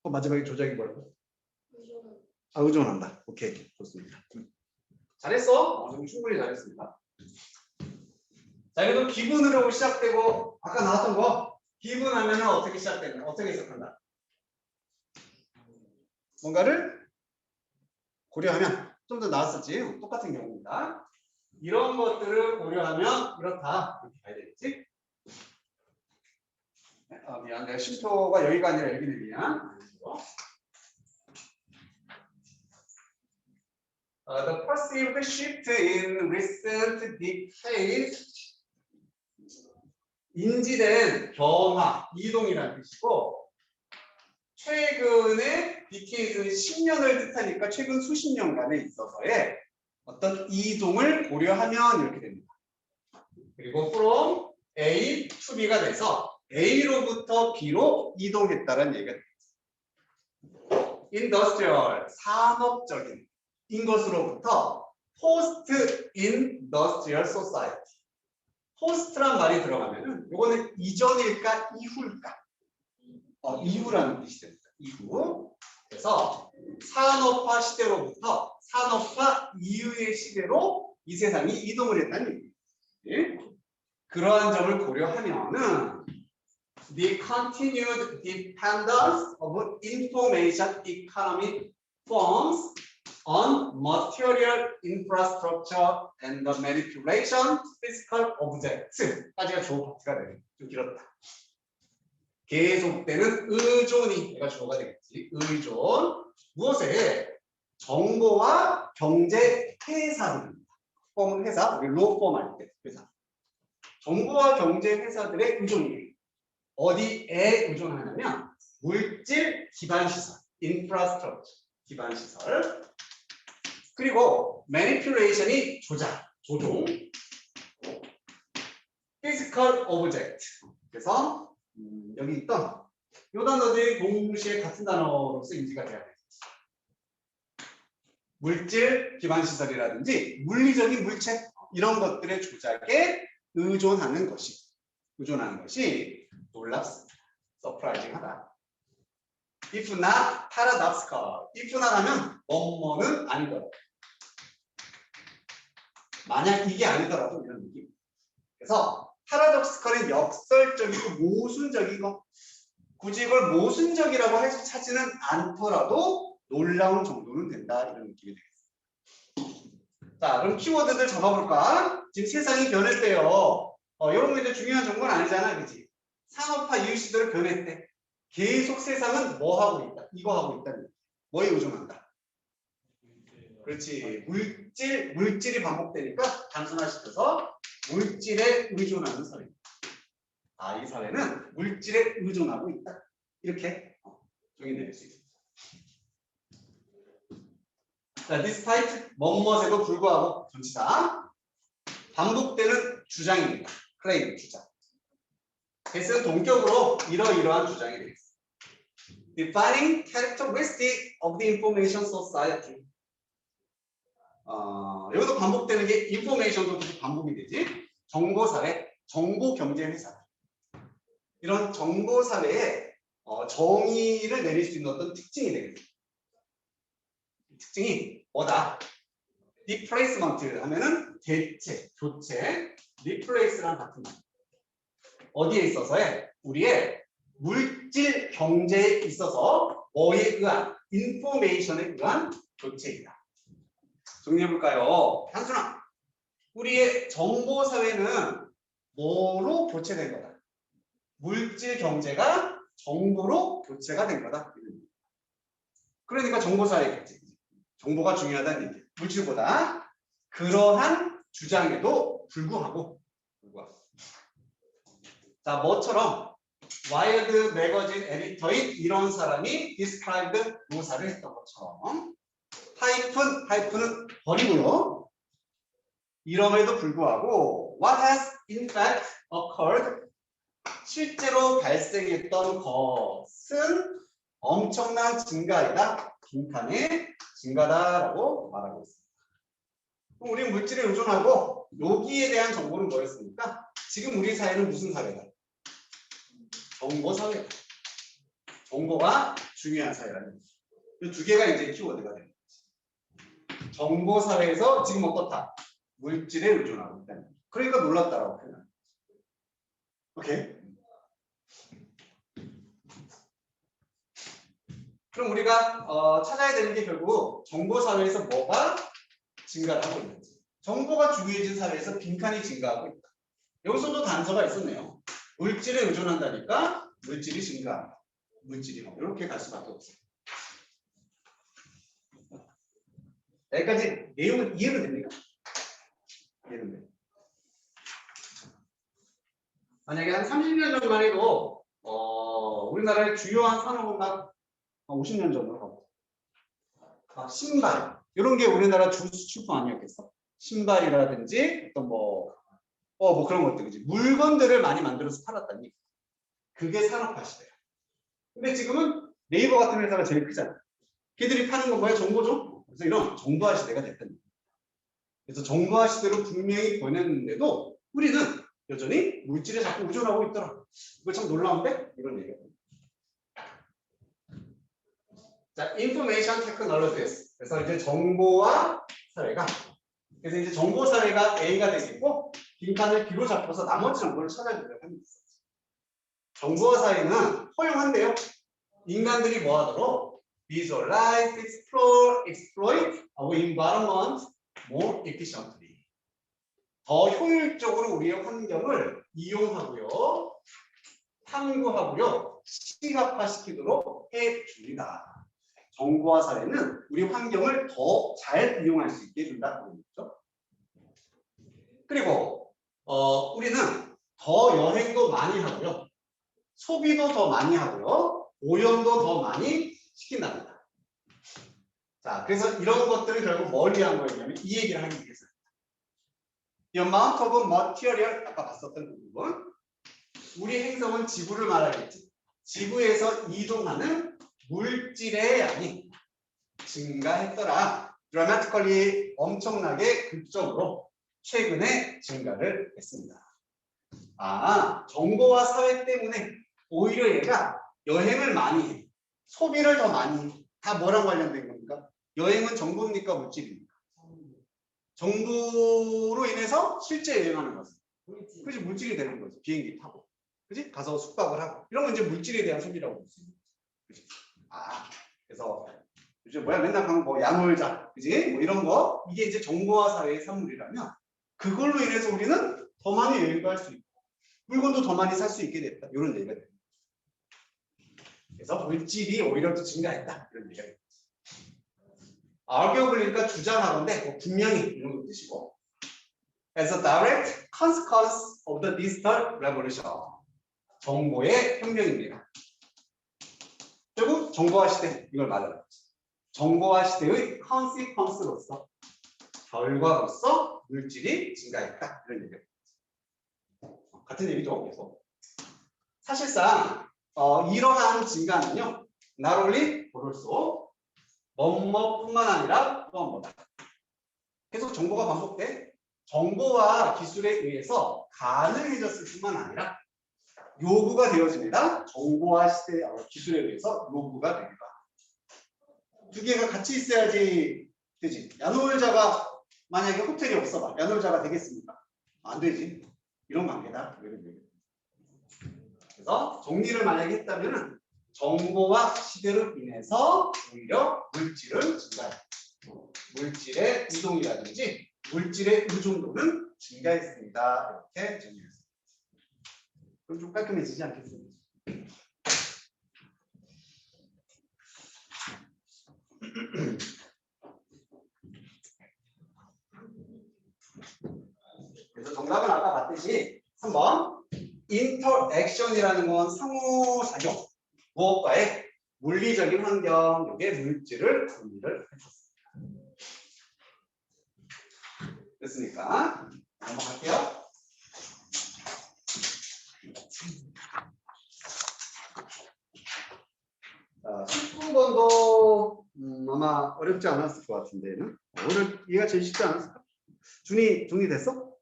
마지막에 조작이 뭐라고? 의존을 아 의존한다. 오케이 좋습니다. 잘했어. 지금 충분히 잘했습니다. 자 그래도 기분으로 시작되고 아까 나왔던 거 기분하면은 어떻게 시작된다? 어떻게 해석한다? 뭔가를 고려하면 좀 더 나았었지. 똑같은 경우입니다. 이런 것들을 고려하면 이렇다. 이렇게 가야 되겠지? 미안. 내가 쉼표가 여기가 아니라 여기는 미안. The perceived shift in recent decades 인지된 변화, 이동이라는 뜻이고 최근의 decade는 10년을 뜻하니까 최근 수십 년간에 있어서의 어떤 이동을 고려하면 이렇게 됩니다. 그리고 from A to B가 돼서 A로부터 B로 이동했다는 얘기가 됩니다. Industrial, 산업적인 인 것으로부터 post-industrial society. post란 말이 들어가면은 이거는 이전일까 이후일까? 이후라는 뜻이 됩니다. 이후. 그래서 산업화 시대로부터 산업화 이후의 시대로 이 세상이 이동을 했다는 얘기예요. 그러한 점을 고려하면은 the continued dependence of information economy firms on material infrastructure and the manipulation physical objects까지가 주어 파트가 되네. 좀 길었다. 계속되는 의존이 얘가 주어가 되겠지. 의존 무엇에? 정보와 경제 회사들입니다. 폼은 회사, 우리 로펌 할 때 회사. 정보와 경제 회사들의 의존이 어디에 의존하냐면 물질 기반 시설, 인프라스트럭처 기반 시설. 그리고 manipulation이 조작, 조종, physical object. 그래서 여기 있던 이 단어들이 동시에 같은 단어로서 인지가 돼야 돼요. 물질 기반 시설이라든지 물리적인 물체 이런 것들의 조작에 의존하는 것이 놀랍습니다. 서프라이징하다. If not paradoxical. If not 하면 뭐뭐는 아니더라도. 만약 이게 아니더라도 이런 느낌. 그래서 paradoxical은 역설적이고 모순적인 거. 굳이 이걸 모순적이라고 해서 찾지는 않더라도 놀라운 정도는 된다. 이런 느낌이 되겠습니다. 자, 그럼 키워드들 잡아볼까? 지금 세상이 변했대요. 이런 거 이제 중요한 정보는 아니잖아, 그렇지? 산업화 이후 시대로 변했대. 계속 세상은 뭐 하고 있다? 이거 하고 있다는 거야. 뭐에 의존한다? 그렇지. 물질이 반복되니까 단순화시켜서 물질에 의존하는 사회입니다. 이 사회는 물질에 의존하고 있다. 이렇게 정의내릴 수 있습니다. 자, despite 뭐뭐에도 불구하고 전치사 반복되는 주장입니다. 클레임 주장. 대신 동격으로 이러이러한 주장이 되겠습니다. Defining characteristic of the information society. 여기도 반복되는 게 인포메이션도 계속 반복이 되지. 정보사회, 정보경제회사. 이런 정보사회에 정의를 내릴 수 있는 어떤 특징이 되겠죠. 특징이 뭐다? Replacement 하면은 대체, 교체, Replace랑 같은 말. 어디에 있어서에? 우리의 물질 경제에 있어서 뭐에 의한? 인포메이션에 의한 교체이다. 정리해볼까요? 한순아, 우리의 정보사회는 뭐로 교체된 거다? 물질 경제가 정보로 교체가 된 거다. 그러니까 정보사회 교체. 정보가 중요하다는 얘기. 물질보다. 그러한 주장에도 불구하고. 자, 뭐처럼 와일드 매거진 에디터인 이런 사람이 디스크라이브 묘사를 했던 것처럼 하이픈은 버리고요. 이럼에도 불구하고 what has in fact occurred 실제로 발생했던 것은 엄청난 증가이다. 빈칸의 증가다라고 말하고 있습니다. 그럼 우리는 물질에 의존하고 여기에 대한 정보는 뭐였습니까? 지금 우리 사회는 무슨 사회다? 정보 사회다. 정보가 중요한 사회라는 거죠. 이 두 개가 이제 키워드가 됩니다. 정보 사회에서 지금 어떻다? 물질에 의존하고 있다. 그러니까 놀랍다라고 표현합니다. 오케이. 그럼 우리가 찾아야 되는 게 결국 정보 사회에서 뭐가 증가하고 있는지. 정보가 중요해진 사회에서 빈칸이 증가하고 있다. 여기서도 단서가 있었네요. 물질에 의존한다니까 물질이 증가한다. 물질이 이렇게 갈 수밖에 없어요. 여기까지 내용은 이해가 됩니까? 이해는 돼요. 만약에 한 30년 전만 해도 우리나라의 주요한 산업은 막 50년 전으로 가고 막 신발 이런 게 우리나라 주 수출품 아니었겠어? 신발이라든지 어떤 뭐 그런 것들 그지? 물건들을 많이 만들어서 팔았다니 그게 산업화 시대야. 근데 지금은 네이버 같은 회사가 제일 크잖아. 걔들이 파는 건 뭐야? 정보죠? 그래서 이런 정보화 시대가 됐다니. 그래서 정보화 시대로 분명히 보냈는데도 우리는 여전히 물질에 자꾸 의존하고 있더라. 이거 참 놀라운데? 이런 얘기가 됩니다. 자, information technologies. 그래서 이제 정보화 사회가 그래서 이제 정보 사회가 A가 되겠고 빈칸을 B로 잡고서 나머지 정보를 찾아주려고 합니다. 정보화 사회는 허용한대요. 인간들이 뭐 하도록 visualize, explore, exploit our environment more efficiently. 더 효율적으로 우리의 환경을 이용하고요, 탐구하고요, 시각화시키도록 해줍니다. 정보화 사회는 우리 환경을 더 잘 이용할 수 있게 해준다는 거죠. 그리고 우리는 더 여행도 많이 하고요, 소비도 더 많이 하고요, 오염도 더 많이 시킨답니다. 자, 그래서 이런 것들은 결국 뭘 위한 거였냐면 이 얘기를 하기 위해서. The amount of material 아까 봤었던 그 부분. 우리 행성은 지구를 말하겠지. 지구에서 이동하는 물질의 양이 증가했더라. 드라마티컬리 엄청나게 극적으로 최근에 증가를 했습니다. 아, 정보화 사회 때문에 오히려 얘가 여행을 많이 해. 소비를 더 많이 해. 다 뭐랑 관련된 겁니까? 여행은 정보입니까? 물질입니까? 정보로 인해서 실제 여행하는 것은. 그지 물질이 되는 거지. 비행기 타고. 그지? 가서 숙박을 하고. 이런 건 이제 물질에 대한 소비라고 볼 수 있는 거지. 그지? 아, 그래서 요즘 뭐야 맨날 하는 뭐 야놀자. 그지? 뭐 이런 거. 이게 이제 정보화 사회의 산물이라면 그걸로 인해서 우리는 더 많이 여행도 할 수 있고 물건도 더 많이 살 수 있게 됐다. 이런 얘기가 됩니다. 그래서 물질이 오히려 더 증가했다. 이런 얘기가 됩니다. arguably니까 주장하건데 뭐 분명히 이런 거 뜻이고 as a direct consequence of the digital revolution 정보의 혁명입니다. 결국 정보화 시대 이걸 말하는 거죠. 정보화 시대의 consequence로서 결과로서 물질이 증가했다. 이런 얘기입니다. 같은 얘기죠. 계속. 사실상 이러한 증가는요. not only 고를수 뭐뭐뿐만 아니라 또한 뭐다. 계속 정보가 반복돼. 정보와 기술에 의해서 가능해졌을 뿐만 아니라 요구가 되어집니다. 정보와 기술에 의해서 요구가 됩니다. 두 개가 같이 있어야지 되지. 야놀자가 만약에 호텔이 없어봐. 야놀자가 되겠습니까? 안 되지. 이런 관계다. 그래서 정리를 만약에 했다면은 정보와 시대로 인해서 오히려 물질은 증가해. 물질의 이동이라든지 물질의 의존도는 증가했습니다. 이렇게 정리했습니다. 그럼 좀 깔끔해지지 않겠습니까? 그래서 정답은 아까 봤듯이 3번 인터액션이라는 건 상호작용 무엇과의 물리적인 환경 요게 물질을 정리를 했었습니다. 됐습니까? 넘어갈게요. 자, 19번도 아마 어렵지 않았을 것 같은데는 오늘 얘가 제일 쉽지 않았을까? 준이 정리됐어?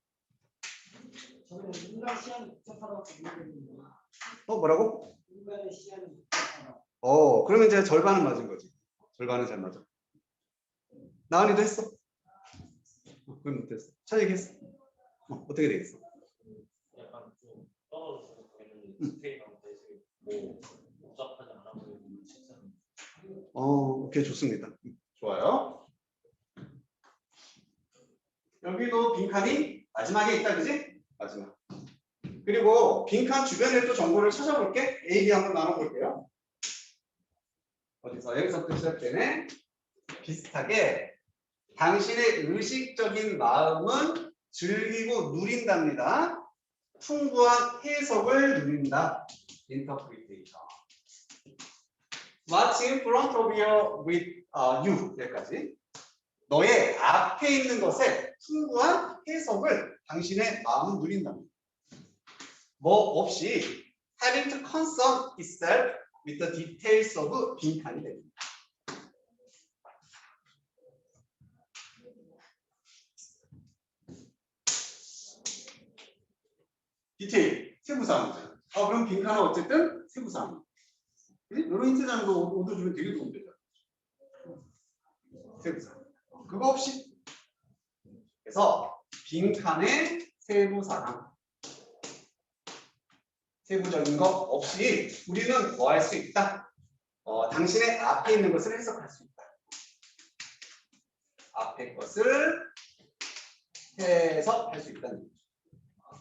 저는 인간 시간이 복잡하다고 생각했는데 뭐라고? 인간의 시간이 복잡하다. 그러면 이제 절반은 맞은 거지. 절반은 잘 맞아. 나은이도 했어? 그건 못했어. 차 얘기했어? 어떻게 되겠어? 약간 좀 떨어져서 되는 디테일한 대신 복잡하지 않아 보이는 책상. 오케이, 좋습니다. 좋아요. 여기도 빈칸이 마지막에 있다, 그지? 마지막. 그리고 빈칸 주변에 또 정보를 찾아볼게. A, B 한번 나눠볼게요. 어디서? 여기서부터 시작되네. 비슷하게 당신의 의식적인 마음은 즐기고 누린답니다. 풍부한 해석을 누린다. Interpretation. What's in front of you with you? 여기까지. 너의 앞에 있는 것에 풍부한 해석을 당신의 마음은 누린답니다. 뭐 없이 having to concern itself with the details of 빈칸이 됩니다. 디테일, 세부사항. 그럼 빈칸은 어쨌든 세부사항. 이런 힌트 장도 오도 주면 되게 도움되죠. 세부사항. 그거 없이. 그래서 빈칸의 세부사항. 세부적인 거 없이 우리는 뭐 할 수 있다? 당신의 앞에 있는 것을 해석할 수 있다. 앞에 것을 해석할 수 있다는 거죠.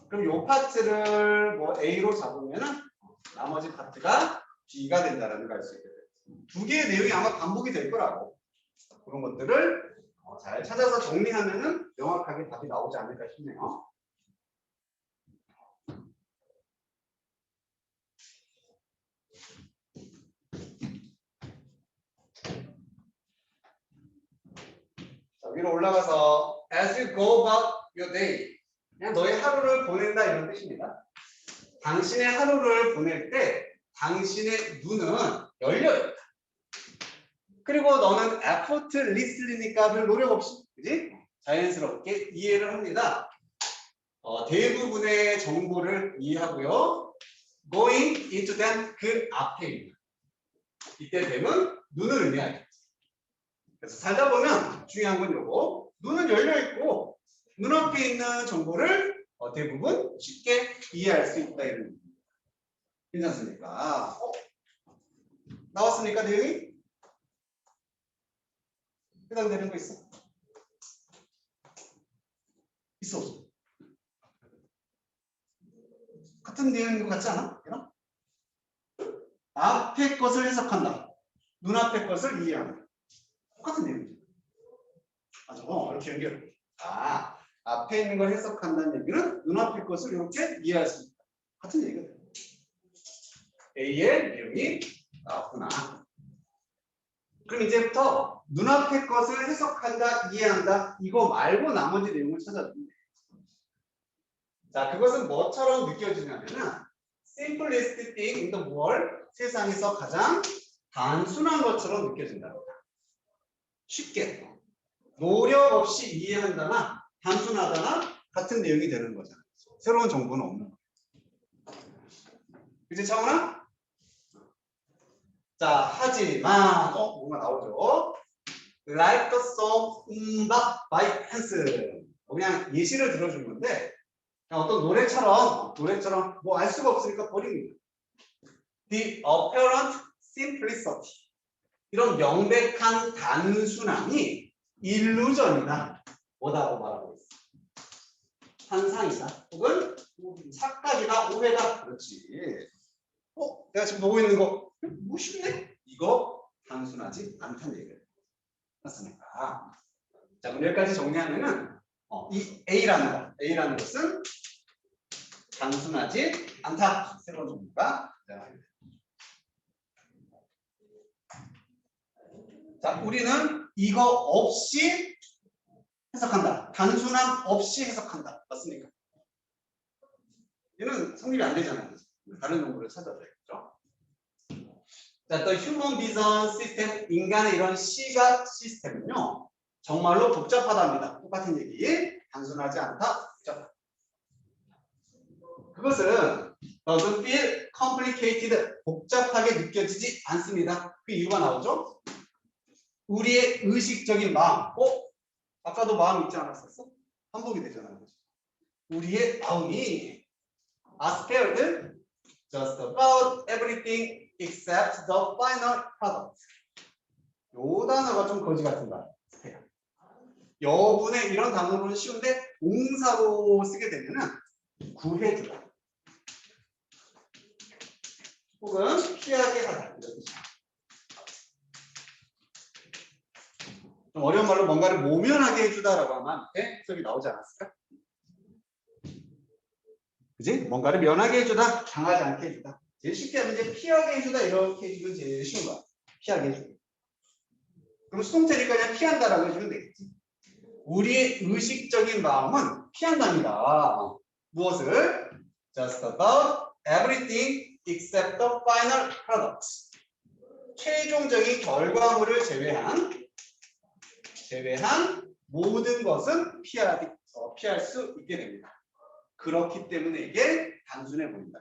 그럼 이 파트를 뭐 A로 잡으면은 나머지 파트가 B가 된다라는 걸 알 수 있게 돼요. 두 개의 내용이 아마 반복이 될 거라고. 그런 것들을 잘 찾아서 정리하면은 명확하게 답이 나오지 않을까 싶네요. 자, 위로 올라가서 as you go about your day. 그냥 너의 하루를 보낸다 이런 뜻입니다. 당신의 하루를 보낼 때 당신의 눈은 열려있다. 그리고 너는 effortlessly니까 별 노력 없이, 그지? 자연스럽게 이해를 합니다. 대부분의 정보를 이해하고요. going into them 그 앞에 있는. 이때 되면 눈을 의미하죠. 그래서 살다 보면 중요한 건 요거. 눈은 열려있고 눈앞에 있는 정보를 대부분 쉽게 이해할 수 있다 이런 얘기입니다. 괜찮습니까? 나왔습니까 내용이? 해당되는 거 있어? 있어 없어? 같은 내용인 것 같지 않아? 얘랑? 앞에 것을 해석한다. 눈앞에 것을 이해한다. 똑같은 내용이죠. 맞아. 이렇게 연결. 앞에 있는 걸 해석한다는 얘기는 눈앞의 것을 이렇게 이해할 수 있다. 같은 얘기거든. A의 내용이 나왔구나. 그럼 이제부터 눈앞의 것을 해석한다, 이해한다. 이거 말고 나머지 내용을 찾아주면 돼. 자, 그것은 뭐처럼 느껴지냐면은 simplest thing in the world. 세상에서 가장 단순한 것처럼 느껴진답니다. 쉽게 노력 없이 이해한다나 단순하다나 같은 내용이 되는 거잖아요. 새로운 정보는 없는 거예요. 그치 차원아? 자, 하지만 뭔가 나오죠. Like the song 음박 by Hans. 그냥 예시를 들어준 건데 그냥 어떤 노래처럼 뭐 알 수가 없으니까 버립니다. The apparent simplicity. 이런 명백한 단순함이 illusion이다. 뭐다고 말하고 있어? 환상이다. 혹은 착각이다, 오해다. 그렇지. 내가 지금 보고 있는 거 뭐 쉽네? 이거 단순하지 않다는 얘기예요. 맞습니까? 자, 그럼 여기까지 정리하면은 이 A라는 것은 단순하지 않다. 새로운 정보가 등장합니다. 자, 우리는 이거 없이 해석한다. 단순함 없이 해석한다. 맞습니까? 얘는 성립이 안 되잖아요. 다른 정보를 찾아줘야겠죠. 자, 또 휴먼 비전 시스템, 인간의 이런 시각 시스템은요. 정말로 복잡하답니다. 똑같은 얘기. 단순하지 않다. 복잡하다. 그것은 doesn't feel complicated. 복잡하게 느껴지지 않습니다. 그 이유가 나오죠. 우리의 의식적인 마음. 아까도 마음 있지 않았었어? 반복이 되잖아요. 우리의 마음이 are scared just about everything except the final product. 요 단어가 좀 거지 같은다. 여분의 이런 단어로는 쉬운데 동사로 쓰게 되면은 구해주다. 혹은 피하게 하다. 이런 뜻이야. 좀 어려운 말로 뭔가를 모면하게 해주다라고 하면 해석이 나오지 않았을까? 그지? 뭔가를 면하게 해주다, 당하지 않게 해주다. 제일 쉽게 하면 이제 피하게 해주다 이렇게 해주면 제일 쉬운 거야. 피하게 해주다. 그럼 수동태니까 그냥 피한다라고 해주면 되겠지. 우리의 의식적인 마음은 피한답니다. 무엇을? Just about everything except the final product. 최종적인 결과물을 제외한 모든 것은 피할 수 있게 됩니다. 그렇기 때문에 이게 단순해 보인다.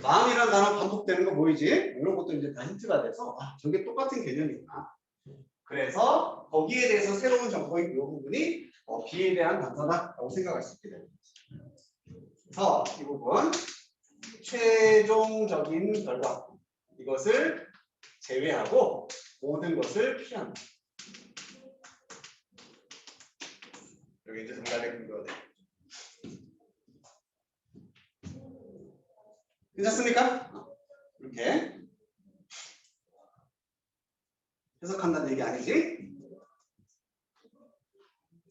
마음이라는 단어 반복되는 거 보이지? 이런 것도 이제 다 힌트가 돼서 저게 똑같은 개념이구나. 그래서 거기에 대해서 새로운 정보인 이 부분이 B에 대한 단서다라고 생각할 수 있게 됩니다. 그래서 이 부분 최종적인 결과 이것을 제외하고 모든 것을 피한다. 여기 이제 정답의 근거가 됩니다. 괜찮습니까? 이렇게 해석한다는 얘기 아니지?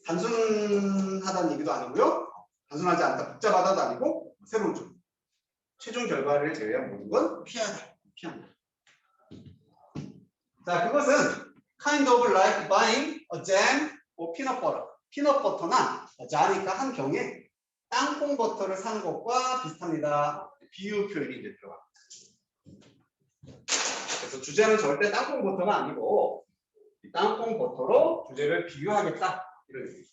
단순하다는 얘기도 아니고요. 단순하지 않다, 복잡하다도 아니고 새로운 점. 최종 결과를 제외한 모든 건 피한다. 자, 그것은 kind of like buying a jam or peanut butter. 피넛 버터나 자니까 한 경에 땅콩 버터를 사는 것과 비슷합니다. 비유 표현이 이제 들어갑니다. 그래서 주제는 절대 땅콩 버터가 아니고 이 땅콩 버터로 주제를 비유하겠다 이런 얘기입니다.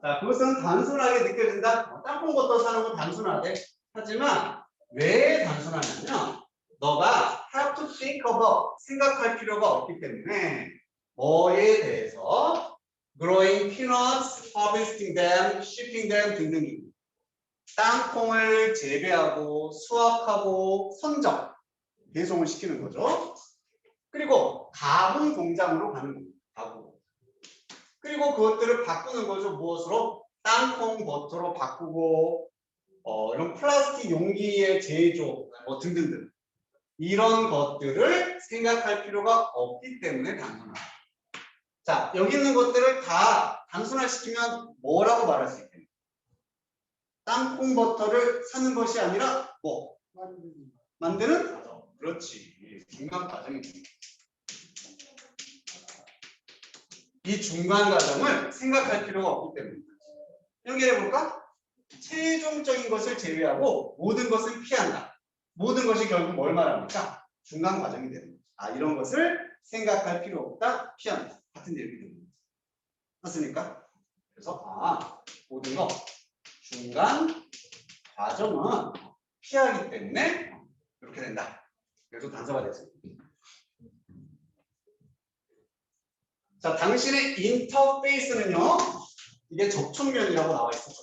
자, 그것은 단순하게 느껴진다. 땅콩 버터 사는 건 단순하대. 하지만 왜 단순하냐면 너가 have to think about 생각할 필요가 없기 때문에 뭐에 대해서 growing peanuts, harvesting them, shipping them 등등이 땅콩을 재배하고 수확하고 선적, 배송을 시키는 거죠. 그리고 가공 공장으로 가는 겁니다. 가공. 그리고 그것들을 바꾸는 거죠. 무엇으로? 땅콩 버터로 바꾸고 이런 플라스틱 용기의 제조 뭐 등등등 이런 것들을 생각할 필요가 없기 때문에 단순하다. 자, 여기 있는 것들을 다 단순화시키면 뭐라고 말할 수 있겠냐? 땅콩 버터를 사는 것이 아니라 뭐 만드는 과정. 그렇지. 중간 과정이지. 이 중간 과정을 생각할 필요가 없기 때문이다. 연결해 볼까? 최종적인 것을 제외하고 모든 것을 피한다. 모든 것이 결국 뭘 말합니까? 중간 과정이 되는 거죠. 아, 이런 것을 생각할 필요 없다. 피한다. 같은 내용이 되는 거죠. 맞습니까? 그래서 모든 것 중간 과정은 피하기 때문에 이렇게 된다. 그래서 단서가 됐습니다. 자, 당신의 인터페이스는요, 이게 접촉면이라고 나와 있었죠.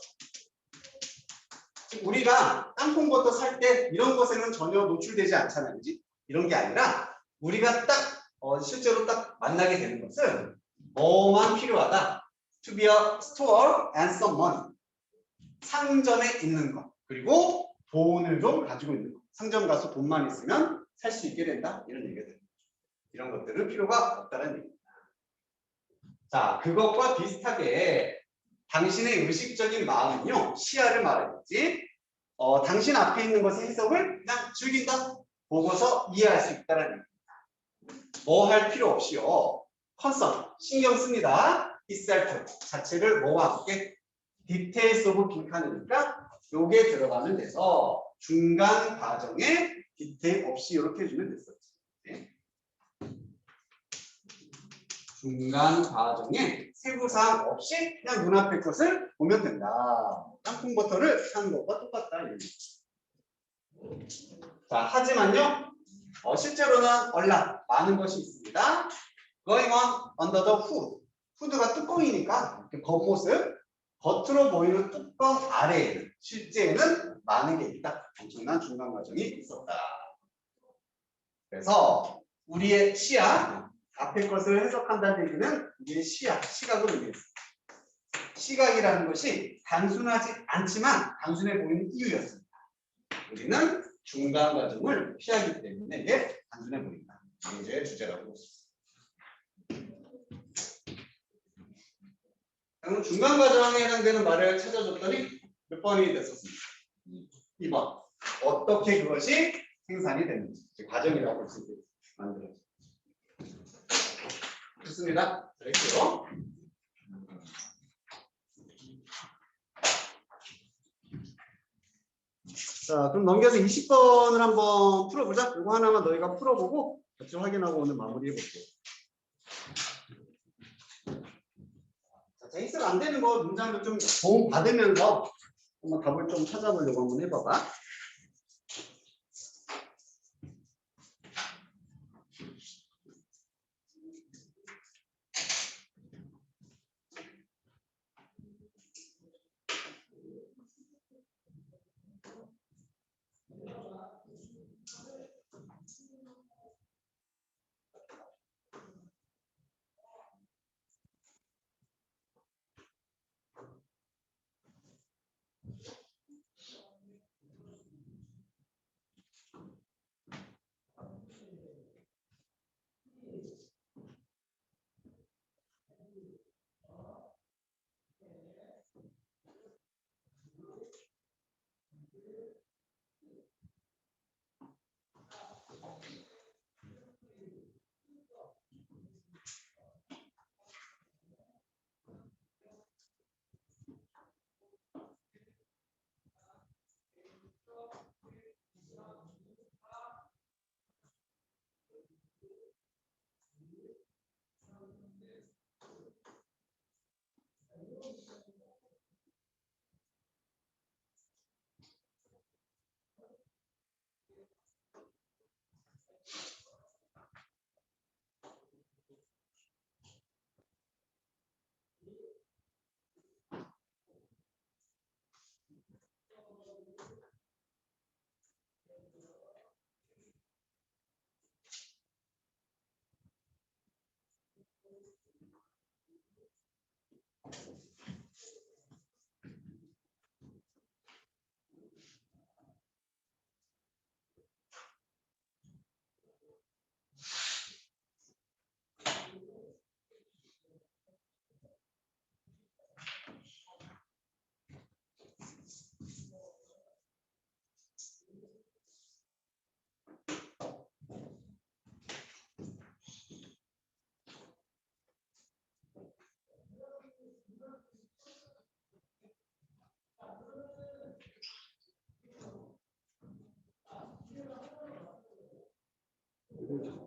즉, 우리가 땅콩버터 살 때 이런 것에는 전혀 노출되지 않잖아요. 그지? 이런 게 아니라 우리가 딱 실제로 딱 만나게 되는 것은 뭐만 필요하다. To be a store and some money. 상점에 있는 것. 그리고 돈을 좀 가지고 있는 것. 상점 가서 돈만 있으면 살 수 있게 된다. 이런 얘기가 됩니다. 이런 것들은 필요가 없다는 얘기입니다. 자, 그것과 비슷하게 당신의 의식적인 마음은요, 시야를 말하겠지. 당신 앞에 있는 것의 해석을 그냥 즐긴다. 보고서 이해할 수 있다는 얘기입니다. 뭐 할 필요 없이요. 컨선, 신경 씁니다. itself, 자체를 뭐와 함께 details of 빈칸이니까 요게 들어가면 돼서 중간 과정에 디테일 없이 이렇게 해주면 됐었지. 네. 중간 과정에 세부사항 없이 그냥 눈앞의 것을 보면 된다. 땅콩버터를 사는 것과 똑같다. 자, 하지만요, 실제로는 얼라 많은 것이 있습니다. Going on under the hood. 후드가 뚜껑이니까 겉모습, 겉으로 보이는 뚜껑 아래에는 실제에는 많은 게 있다. 엄청난 중간 과정이 있었다. 그래서 우리의 시야, 앞의 것을 해석한다는 얘기는 우리의 시야, 시각을 의미했습니다. 시각이라는 것이 단순하지 않지만 단순해 보이는 이유였습니다. 우리는 중간 과정을 피하기 때문에 이게 단순해 보인다. 이게 주제라고 했습니다. 그럼 중간 과정에 해당되는 말을 찾아줬더니 몇 번이 됐었습니다. 2번. 어떻게 그것이 생산이 되는지. 과정이라고 할 수 있게 만들어졌습니다. 좋습니다. 그랬고요. 자, 그럼 넘겨서 20번을 한번 풀어보자. 이거 하나만 너희가 풀어보고 같이 확인하고 오늘 마무리해볼게요. 자, 제이스가 안 되는 거 문장도 좀 도움 받으면서 한번 답을 좀 찾아보려고 한번 해봐봐.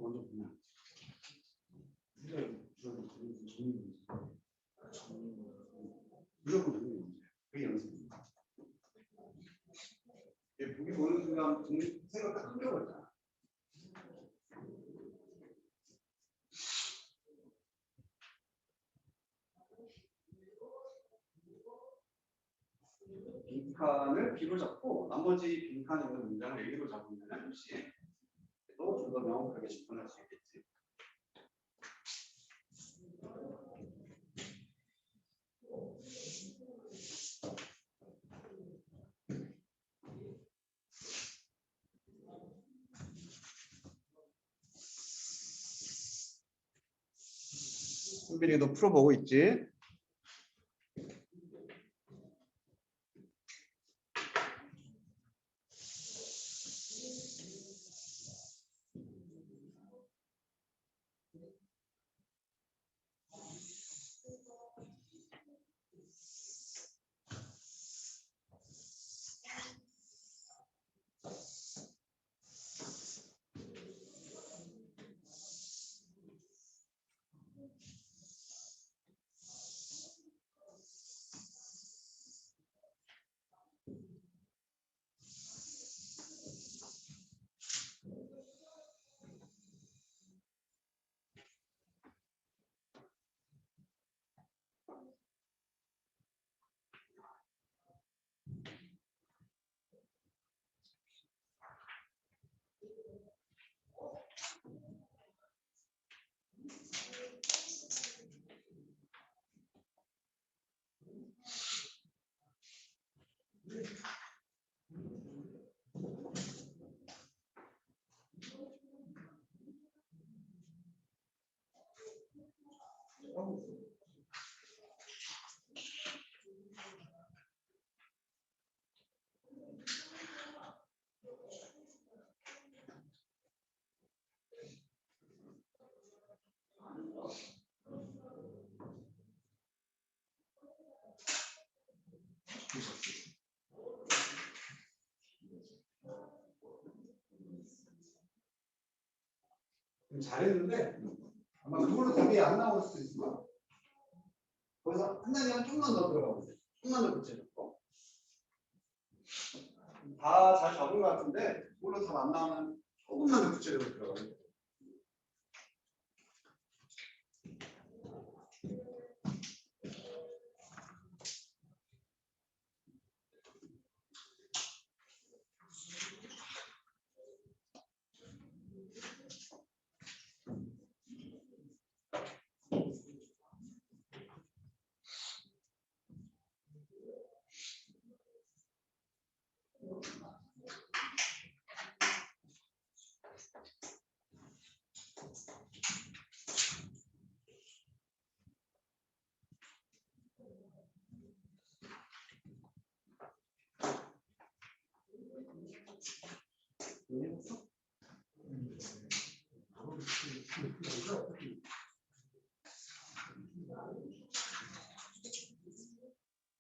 먼저 보면 무조건 정리 문제. 그게 연습입니다. 보기 보는 순간 생각 딱 끊겨버리잖아. 빈칸을 B로 잡고 나머지 빈칸에 있는 문장을 A로 잡으면 혹시 또 좀 더 명확하게 접근할 수 있겠지. 선빈이도 풀어보고 있지? 잘했는데 아마 그걸로 답이 안 나올 수도 있어. 거기서 한 단위만 좀만 더 들어가고 돼. 좀만 더 붙여줬고. 다 잘 잡은 것 같은데 그걸로 답 안 나오면 조금만 더 붙여줘서 들어가야 돼.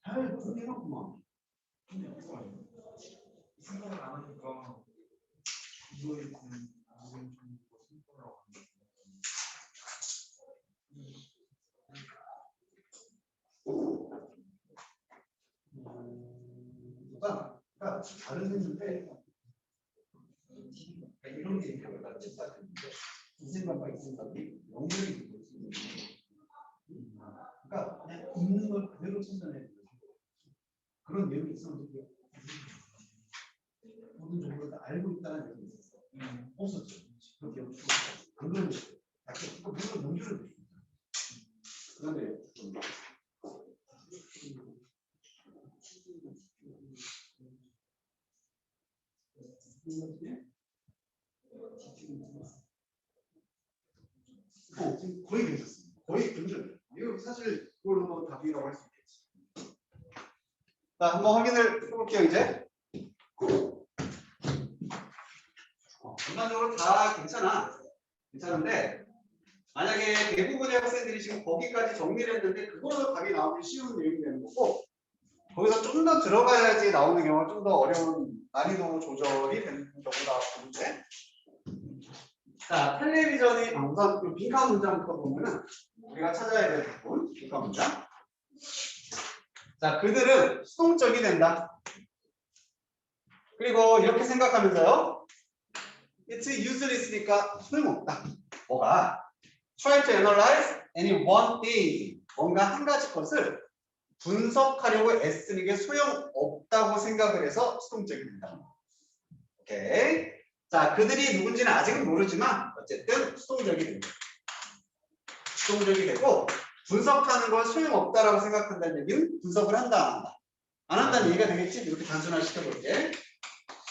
잘 정리해놨구만. 생각을 안 하니까 이거에 대한 생각을 하고 그러니까 다른 했는데 이런 게 있는 거다 똑같은데 이 생각과 이 생각이 연결이 되고 있는 그러니까 그냥 있는 걸 그대로 찾아내는 거죠. 그런 내용이 있었는데 모든 정보를 다 알고 있다는 얘기 있었어. 없었죠. 그렇게 없고 안 그런 거. 물론 연결을 돼. 그런데 지금 거의 괜찮습니다. 거의 근절. 이거 사실 그걸로 답이라고 할 수 있겠지. 자, 한번 확인을 해볼게요, 이제. 전반적으로 다 괜찮아. 괜찮은데, 만약에 대부분의 학생들이 지금 거기까지 정리를 했는데, 그걸로 답이 나오기 쉬운 내용이 되는 거고, 거기서 좀 더 들어가야지 나오는 경우가 좀 더 어려운 난이도 조절이 되는 경우가 보는데, 자, 텔레비전이 우선 이 빈칸 문장부터 보면은 우리가 찾아야 될 부분 빈칸 문장. 자, 그들은 수동적이 된다. 그리고 이렇게 생각하면서요. It's useless니까 소용없다. 뭐가? Try to analyze any one thing. 뭔가 한 가지 것을 분석하려고 애쓰는 게 소용없다고 생각을 해서 수동적이 된다. 오케이. 자, 그들이 누군지는 아직은 모르지만 어쨌든 수동적이 된다. 수동적이 되고 분석하는 건 소용없다라고 생각한다는 얘기는 분석을 한다 안 한다. 안 한다는 얘기가 되겠지? 이렇게 단순화 시켜볼게.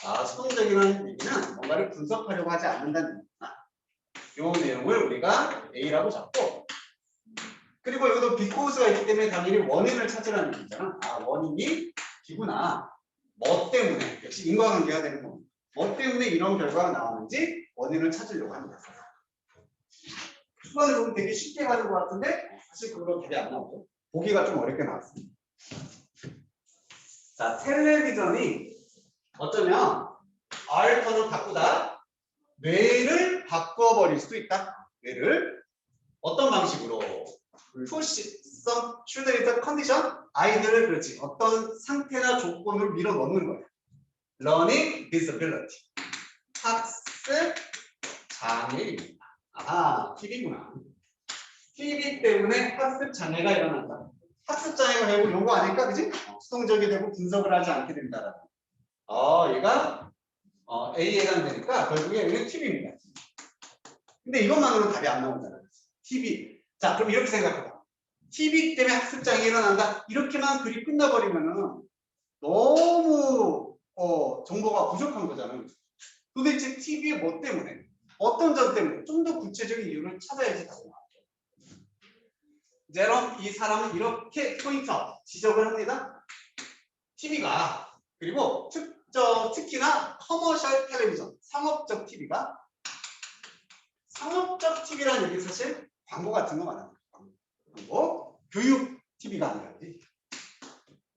자, 수동적이라는 얘기는 뭔가를 분석하려고 하지 않는다는 얘기다. 이 내용을 우리가 A라고 잡고 그리고 여기도 because가 있기 때문에 당연히 원인을 찾으라는 얘기잖아. 아, 원인이 B구나. 뭐 때문에? 역시 인과관계가 되는 겁니다. 뭐 때문에 이런 결과가 나왔는지 원인을 찾으려고 합니다. 수반을 보면 되게 쉽게 가는 것 같은데 사실 그거 되게 안 나오죠. 보기가 좀 어렵게 나왔습니다. 자, 텔레비전이 어쩌면 알터를 바꾸다 뇌를 바꿔버릴 수도 있다. 뇌를 어떤 방식으로 push some children into condition 아이들을 그렇지 어떤 상태나 조건으로 밀어 넣는 거예요. learning disability 학습 장애입니다. 아하, TV구나. TV 때문에 학습 장애가 일어난다. 학습 장애가 결국 이런 거 아닐까, 그지? 수동적이 되고 분석을 하지 않게 된다라는. 얘가 A에 해당되니까 결국에 여기는 TV입니다. 근데 이것만으로는 답이 안 나오잖아요. TV. 자, 그럼 이렇게 생각해봐. TV 때문에 학습 장애가 일어난다. 이렇게만 글이 끝나버리면은 너무 정보가 부족한 거잖아요. 도대체 TV의 뭐 때문에? 어떤 점 때문에? 좀 더 구체적인 이유를 찾아야지 답이 나와요. 제롬 이 사람은 이렇게 포인트아웃 지적을 합니다. TV가 그리고 특히나 커머셜 텔레비전 상업적 TV가 상업적 TV라는 얘기 사실 광고 같은 거 말하는 거예요. 광고 교육 TV가 아니라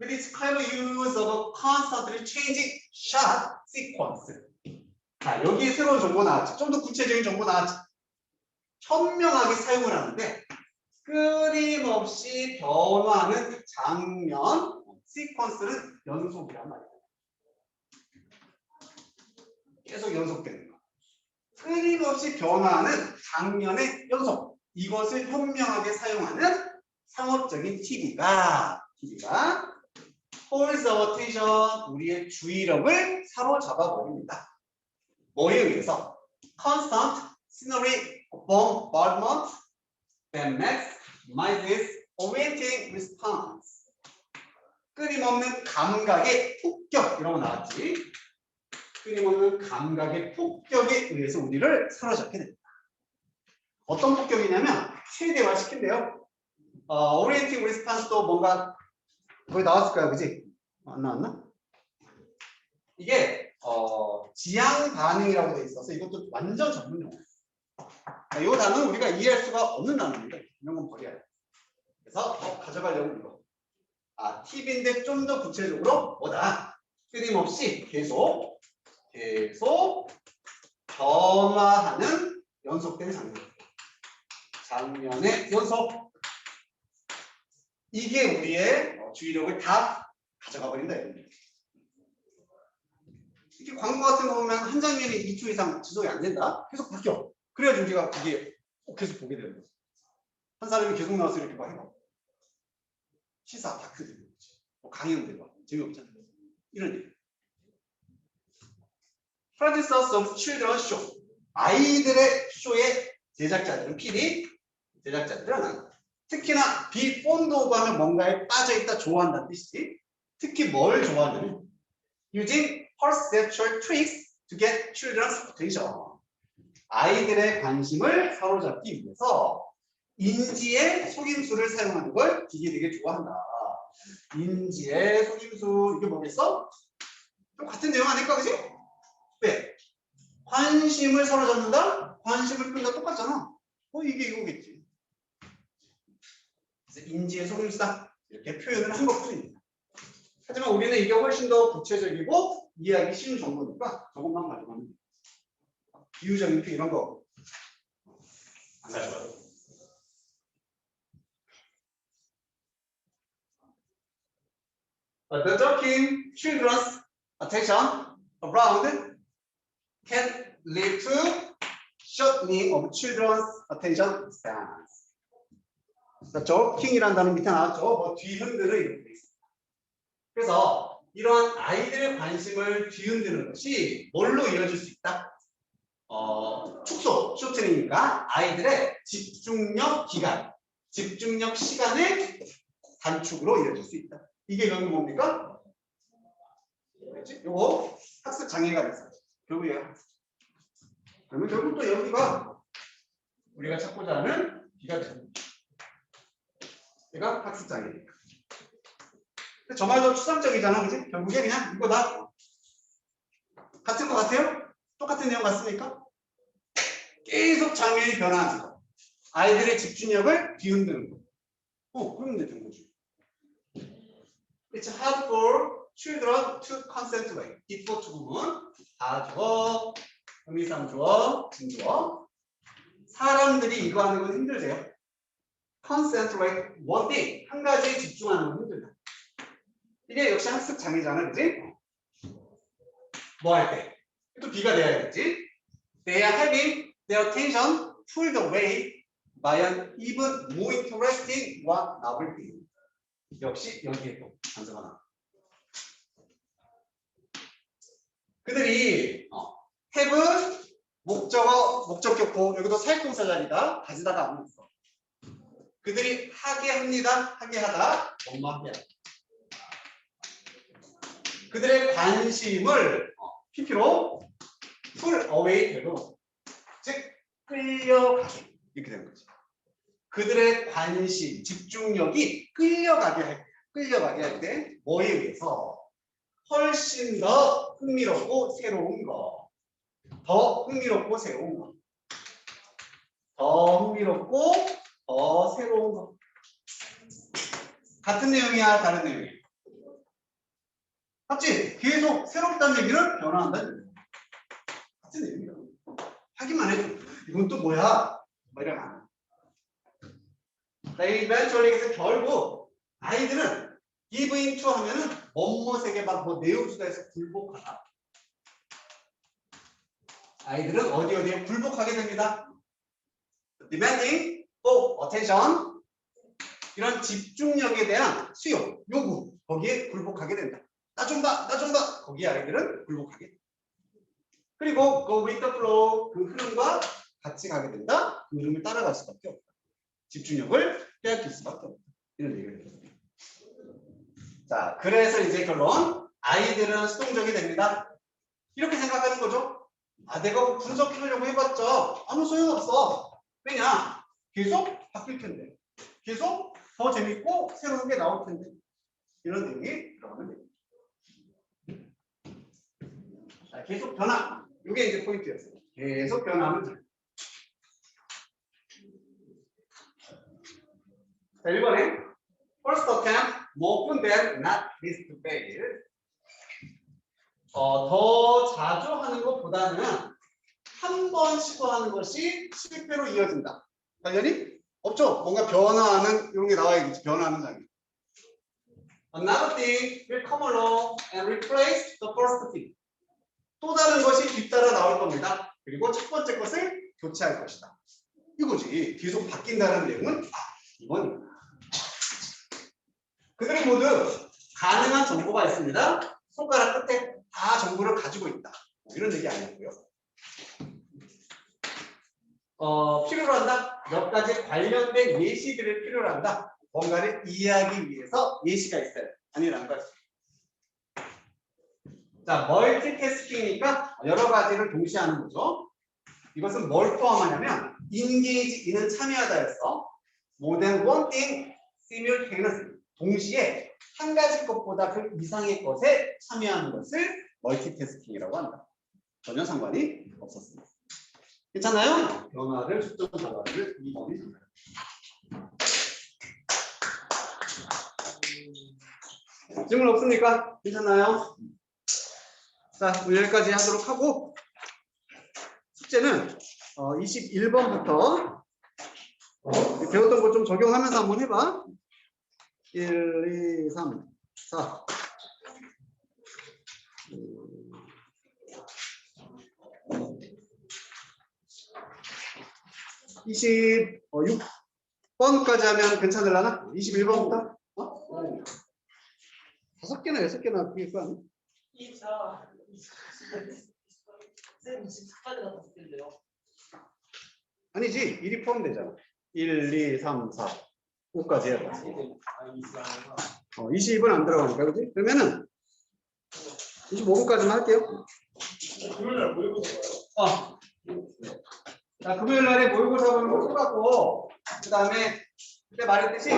with its clever use of a constantly changing shot sequence. 자, 여기 새로운 정보 나왔죠. 좀 더 구체적인 정보 나왔죠. 현명하게 사용을 하는데 끊임없이 변화하는 장면 시퀀스는 연속이란 말이에요. 계속 연속되는 거. 끊임없이 변화하는 장면의 연속. 이것을 현명하게 사용하는 상업적인 TV가 holds our attention, 우리의 주의력을 사로잡아 버립니다. 뭐에 의해서? constant scenery bombardment that maximizes orienting response. 끊임없는 감각의 폭격 이런 거 나왔지. 끊임없는 감각의 폭격에 의해서 우리를 사로잡게 됩니다. 어떤 폭격이냐면 최대화 시킨대요. orienting response도 뭔가 거기 나왔을까요, 그지? 안 나왔나? 이게 지향 반응이라고 돼 있어서 이것도 완전 전문 용어예요. 이 단어는 우리가 이해할 수가 없는 단어인데 이런 건 버려야 돼. 그래서 가져가려고 이거. 팁인데 좀 더 구체적으로 뭐다? 끊임없이 계속 변화하는 연속된 장면의 연속. 이게 우리의 주의력을 다 가져가 버린다. 이렇게 광고 같은 거 보면 한 장면이 2초 이상 지속이 안 된다. 계속 바뀌어. 그래야지 우리가 그게 계속 보게 되는 거지. 한 사람이 계속 나와서 이렇게 막 해봐. 시사 다큐들, 뭐 강연들 봐. 재미없잖아. 이런 일. Producers of Children's Show. 아이들의 쇼의 제작자들은 제작자들은 특히나 be fond of 하면 뭔가에 빠져있다 좋아한다는 뜻이지. 특히 뭘 좋아하냐면 using perceptual tricks to get children's attention. 아이들의 관심을 사로잡기 위해서 인지의 속임수를 사용하는 걸 되게 좋아한다. 인지의 속임수 이게 뭐겠어? 좀 같은 내용 아닐까, 그지? 왜? 관심을 사로잡는다? 관심을 끌다 똑같잖아. 이게 이거겠지. 그래서 인지의 속임수다. 이렇게 표현을 한 것뿐입니다. 하지만 우리는 이게 훨씬 더 구체적이고 이해하기 쉬운 정보니까 저것만 가져가면 돼요. 비유적인 표 이런 거 안 가져가요. But the talking children's attention around can lead to shortening of children's attention spans. jocking이라는 단어 밑에 나왔죠. 뭐 뒤흔드는 이렇게 돼 있습니다. 그래서 이러한 아이들의 관심을 뒤흔드는 것이 뭘로 이어질 수 있다? 축소, 쇼트닝이니까 아이들의 집중력 기간, 집중력 시간의 단축으로 이어질 수 있다. 이게 결국 뭡니까? 요거 학습 장애가 됐어요. 결국에 그러면 결국 또 여기가 우리가 찾고자 하는 B가 됩니다. 얘가 학습 장애니까. 저 말도 추상적이잖아, 그지? 결국에 그냥 이거다. 같은 거 같아요? 똑같은 내용 같습니까? 계속 장면이 변화하는 거. 아이들의 집중력을 뒤흔드는 거. 그러면 되는 거지. It's hard for children to concentrate. before to 부분. 다주어, 의미상주어, 진주어. 사람들이 이거 하는 건 힘들대요. concentrate one thing. 한 가지에 집중하는 건 힘들다. 이게 역시 학습 장애잖아, 그지? 뭐 할 때? 또 B가 돼야겠지? They are having their attention pulled away by an even more interesting or novel thing. 역시 여기에 또 단서가 나와. 그들이 have은 목적어, 목적격보, 여기도 사역동사 자리다. 가지다가 안 있어. 그들이 하게 합니다. 하게 하다. 뭐뭐 하게 하다. 그들의 관심을 PP로 pull away 되고, 즉 끌려가게 이렇게 되는 거지. 그들의 관심, 집중력이 끌려가게 할 때 뭐에 의해서 훨씬 더 흥미롭고 새로운 거, 더 흥미롭고 새로운 거, 더 흥미롭고 더 새로운 거. 같은 내용이야, 다른 내용이야? 맞지? 계속 새롭다는 얘기는 변화한다는 얘기야. 같은 내용이야. 하기만 해도 이건 또 뭐야? 뭐 이러나. eventually 결국 아이들은 give into 하면은 뭐뭐에게 막 뭐 내용수다에서 굴복하다. 아이들은 어디에 굴복하게 됩니다. demanding for attention, 이런 집중력에 대한 수요, 요구, 거기에 굴복하게 된다. 나 좀 봐, 나 좀 봐. 거기에 아이들은 굴복하게 된다. 그리고 go with the flow, 그 흐름과 같이 가게 된다. 그 흐름을 따라갈 수밖에 없다. 집중력을 빼앗길 수밖에 없다. 이런 얘기를 했습니다. 자, 그래서 이제 결론, 아이들은 수동적이 됩니다. 이렇게 생각하는 거죠. 내가 분석하려고 해봤자 아무 소용없어. 왜냐? 계속 바뀔 텐데. 계속 더 재밌고 새로운 게 나올 텐데. 이런 내용이 들어가면 됩니다. 자, 계속 변화. 이게 이제 포인트였어요. 계속 변화하면 돼. 자, 1번에 first attempt more often than not least to fail. 더 자주 하는 것보다는 한 번 시도하는 것이 실패로 이어진다. 당연히 없죠. 뭔가 변화하는 이런 게 나와야겠지. 변화하는 장면. Another thing will come along and replace the first thing. 또 다른 것이 뒤따라 나올 겁니다. 그리고 첫 번째 것을 교체할 것이다. 이거지. 계속 바뀐다는 내용은 이번. 그들이 모두 가능한 정보가 있습니다. 손가락 끝에 다 정보를 가지고 있다. 이런 얘기 아니었고요. 필요로 한다. 몇 가지 관련된 예시들을 필요로 한다. 뭔가를 이해하기 위해서 예시가 있어요. 아니라는 거죠. 자, 멀티태스킹이니까 여러 가지를 동시에 하는 거죠. 이것은 뭘 포함하냐면 engage in은 참여하다였어. more than one thing simultaneously. 동시에 한 가지 것보다 그 이상의 것에 참여하는 것을 멀티태스킹이라고 한다. 전혀 상관이 없었습니다. 괜찮아요? 변화를 수정 변화를 2번이 정답. 질문 없습니까? 괜찮나요? 자, 오늘 여기까지 하도록 하고 숙제는 21번부터 배웠던 거 좀 적용하면서 한번 해봐. 1, 2, 3, 4. 26번까지 하면 괜찮을라나? 21번부터? 5개나 6개나 그게 거 아니야? 24. 쌤 24까지 갔을 텐데요. 아니지, 1이 포함되잖아. 1, 2, 3, 4, 5까지 해야 돼. 22번 안 들어가니까, 그지? 그러면은 25번까지만 할게요. 금요일날 모의고사 자, 금요일 날에 모의고사 보는 거 똑같고, 그 다음에 그때 말했듯이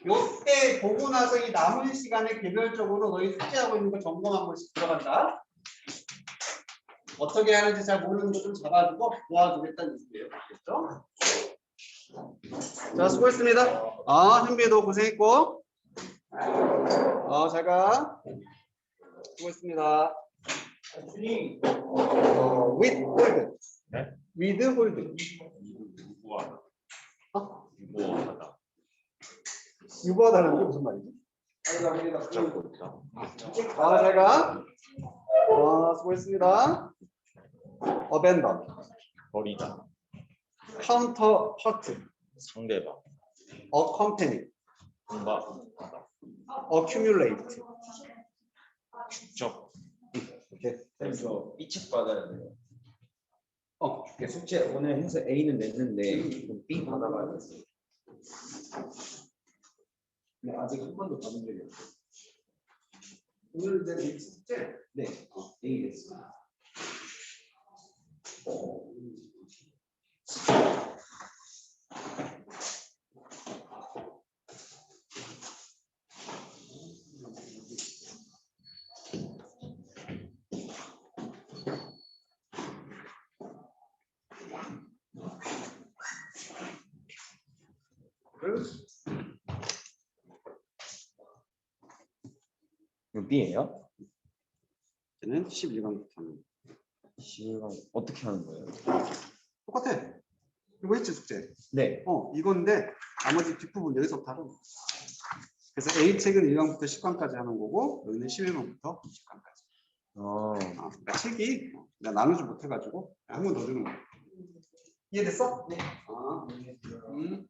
요때 보고 나서 이 남은 시간에 개별적으로 너희 숙제하고 있는 거 점검 한 번씩 들어간다. 어떻게 하는지 잘 모르는 거 좀 잡아주고 도와주겠다는 얘기예요. 알겠죠? 자, 수고했습니다. 현비도 고생했고. 잘 가. 수고했습니다. 준이 with hold. 네? with hold. 유보하다. 어? 유보하다. 유보하다는 게 무슨 말이지? 붙잡고 있다. 잘 가. 수고했습니다. abandon. 버리다. counterpart. 상대방. accompany. 공부하다. accumulate. 축적. 이렇게. 저 삐책 받아야 돼요. 줄게. 숙제 오늘 해서 A는 냈는데 좀 B 받아봐야 돼. 근데 아직 한 번도 받은 적이 없어요. 오늘 이제 이 숙제. 네, A 됐어요. 이거 B예요? 는 11번부터는 어떻게 하는 거예요? 똑같아. 이거 했지 숙제. 네. 이건데 나머지 뒷부분 여기서부터 하는 거. 그래서 A 책은 1강부터 10강까지 하는 거고 여기는 11강부터 20강까지. 그러니까 책이 내가 나누지 못해가지고 한 번 더 주는 거야. 이해됐어? 네. 음.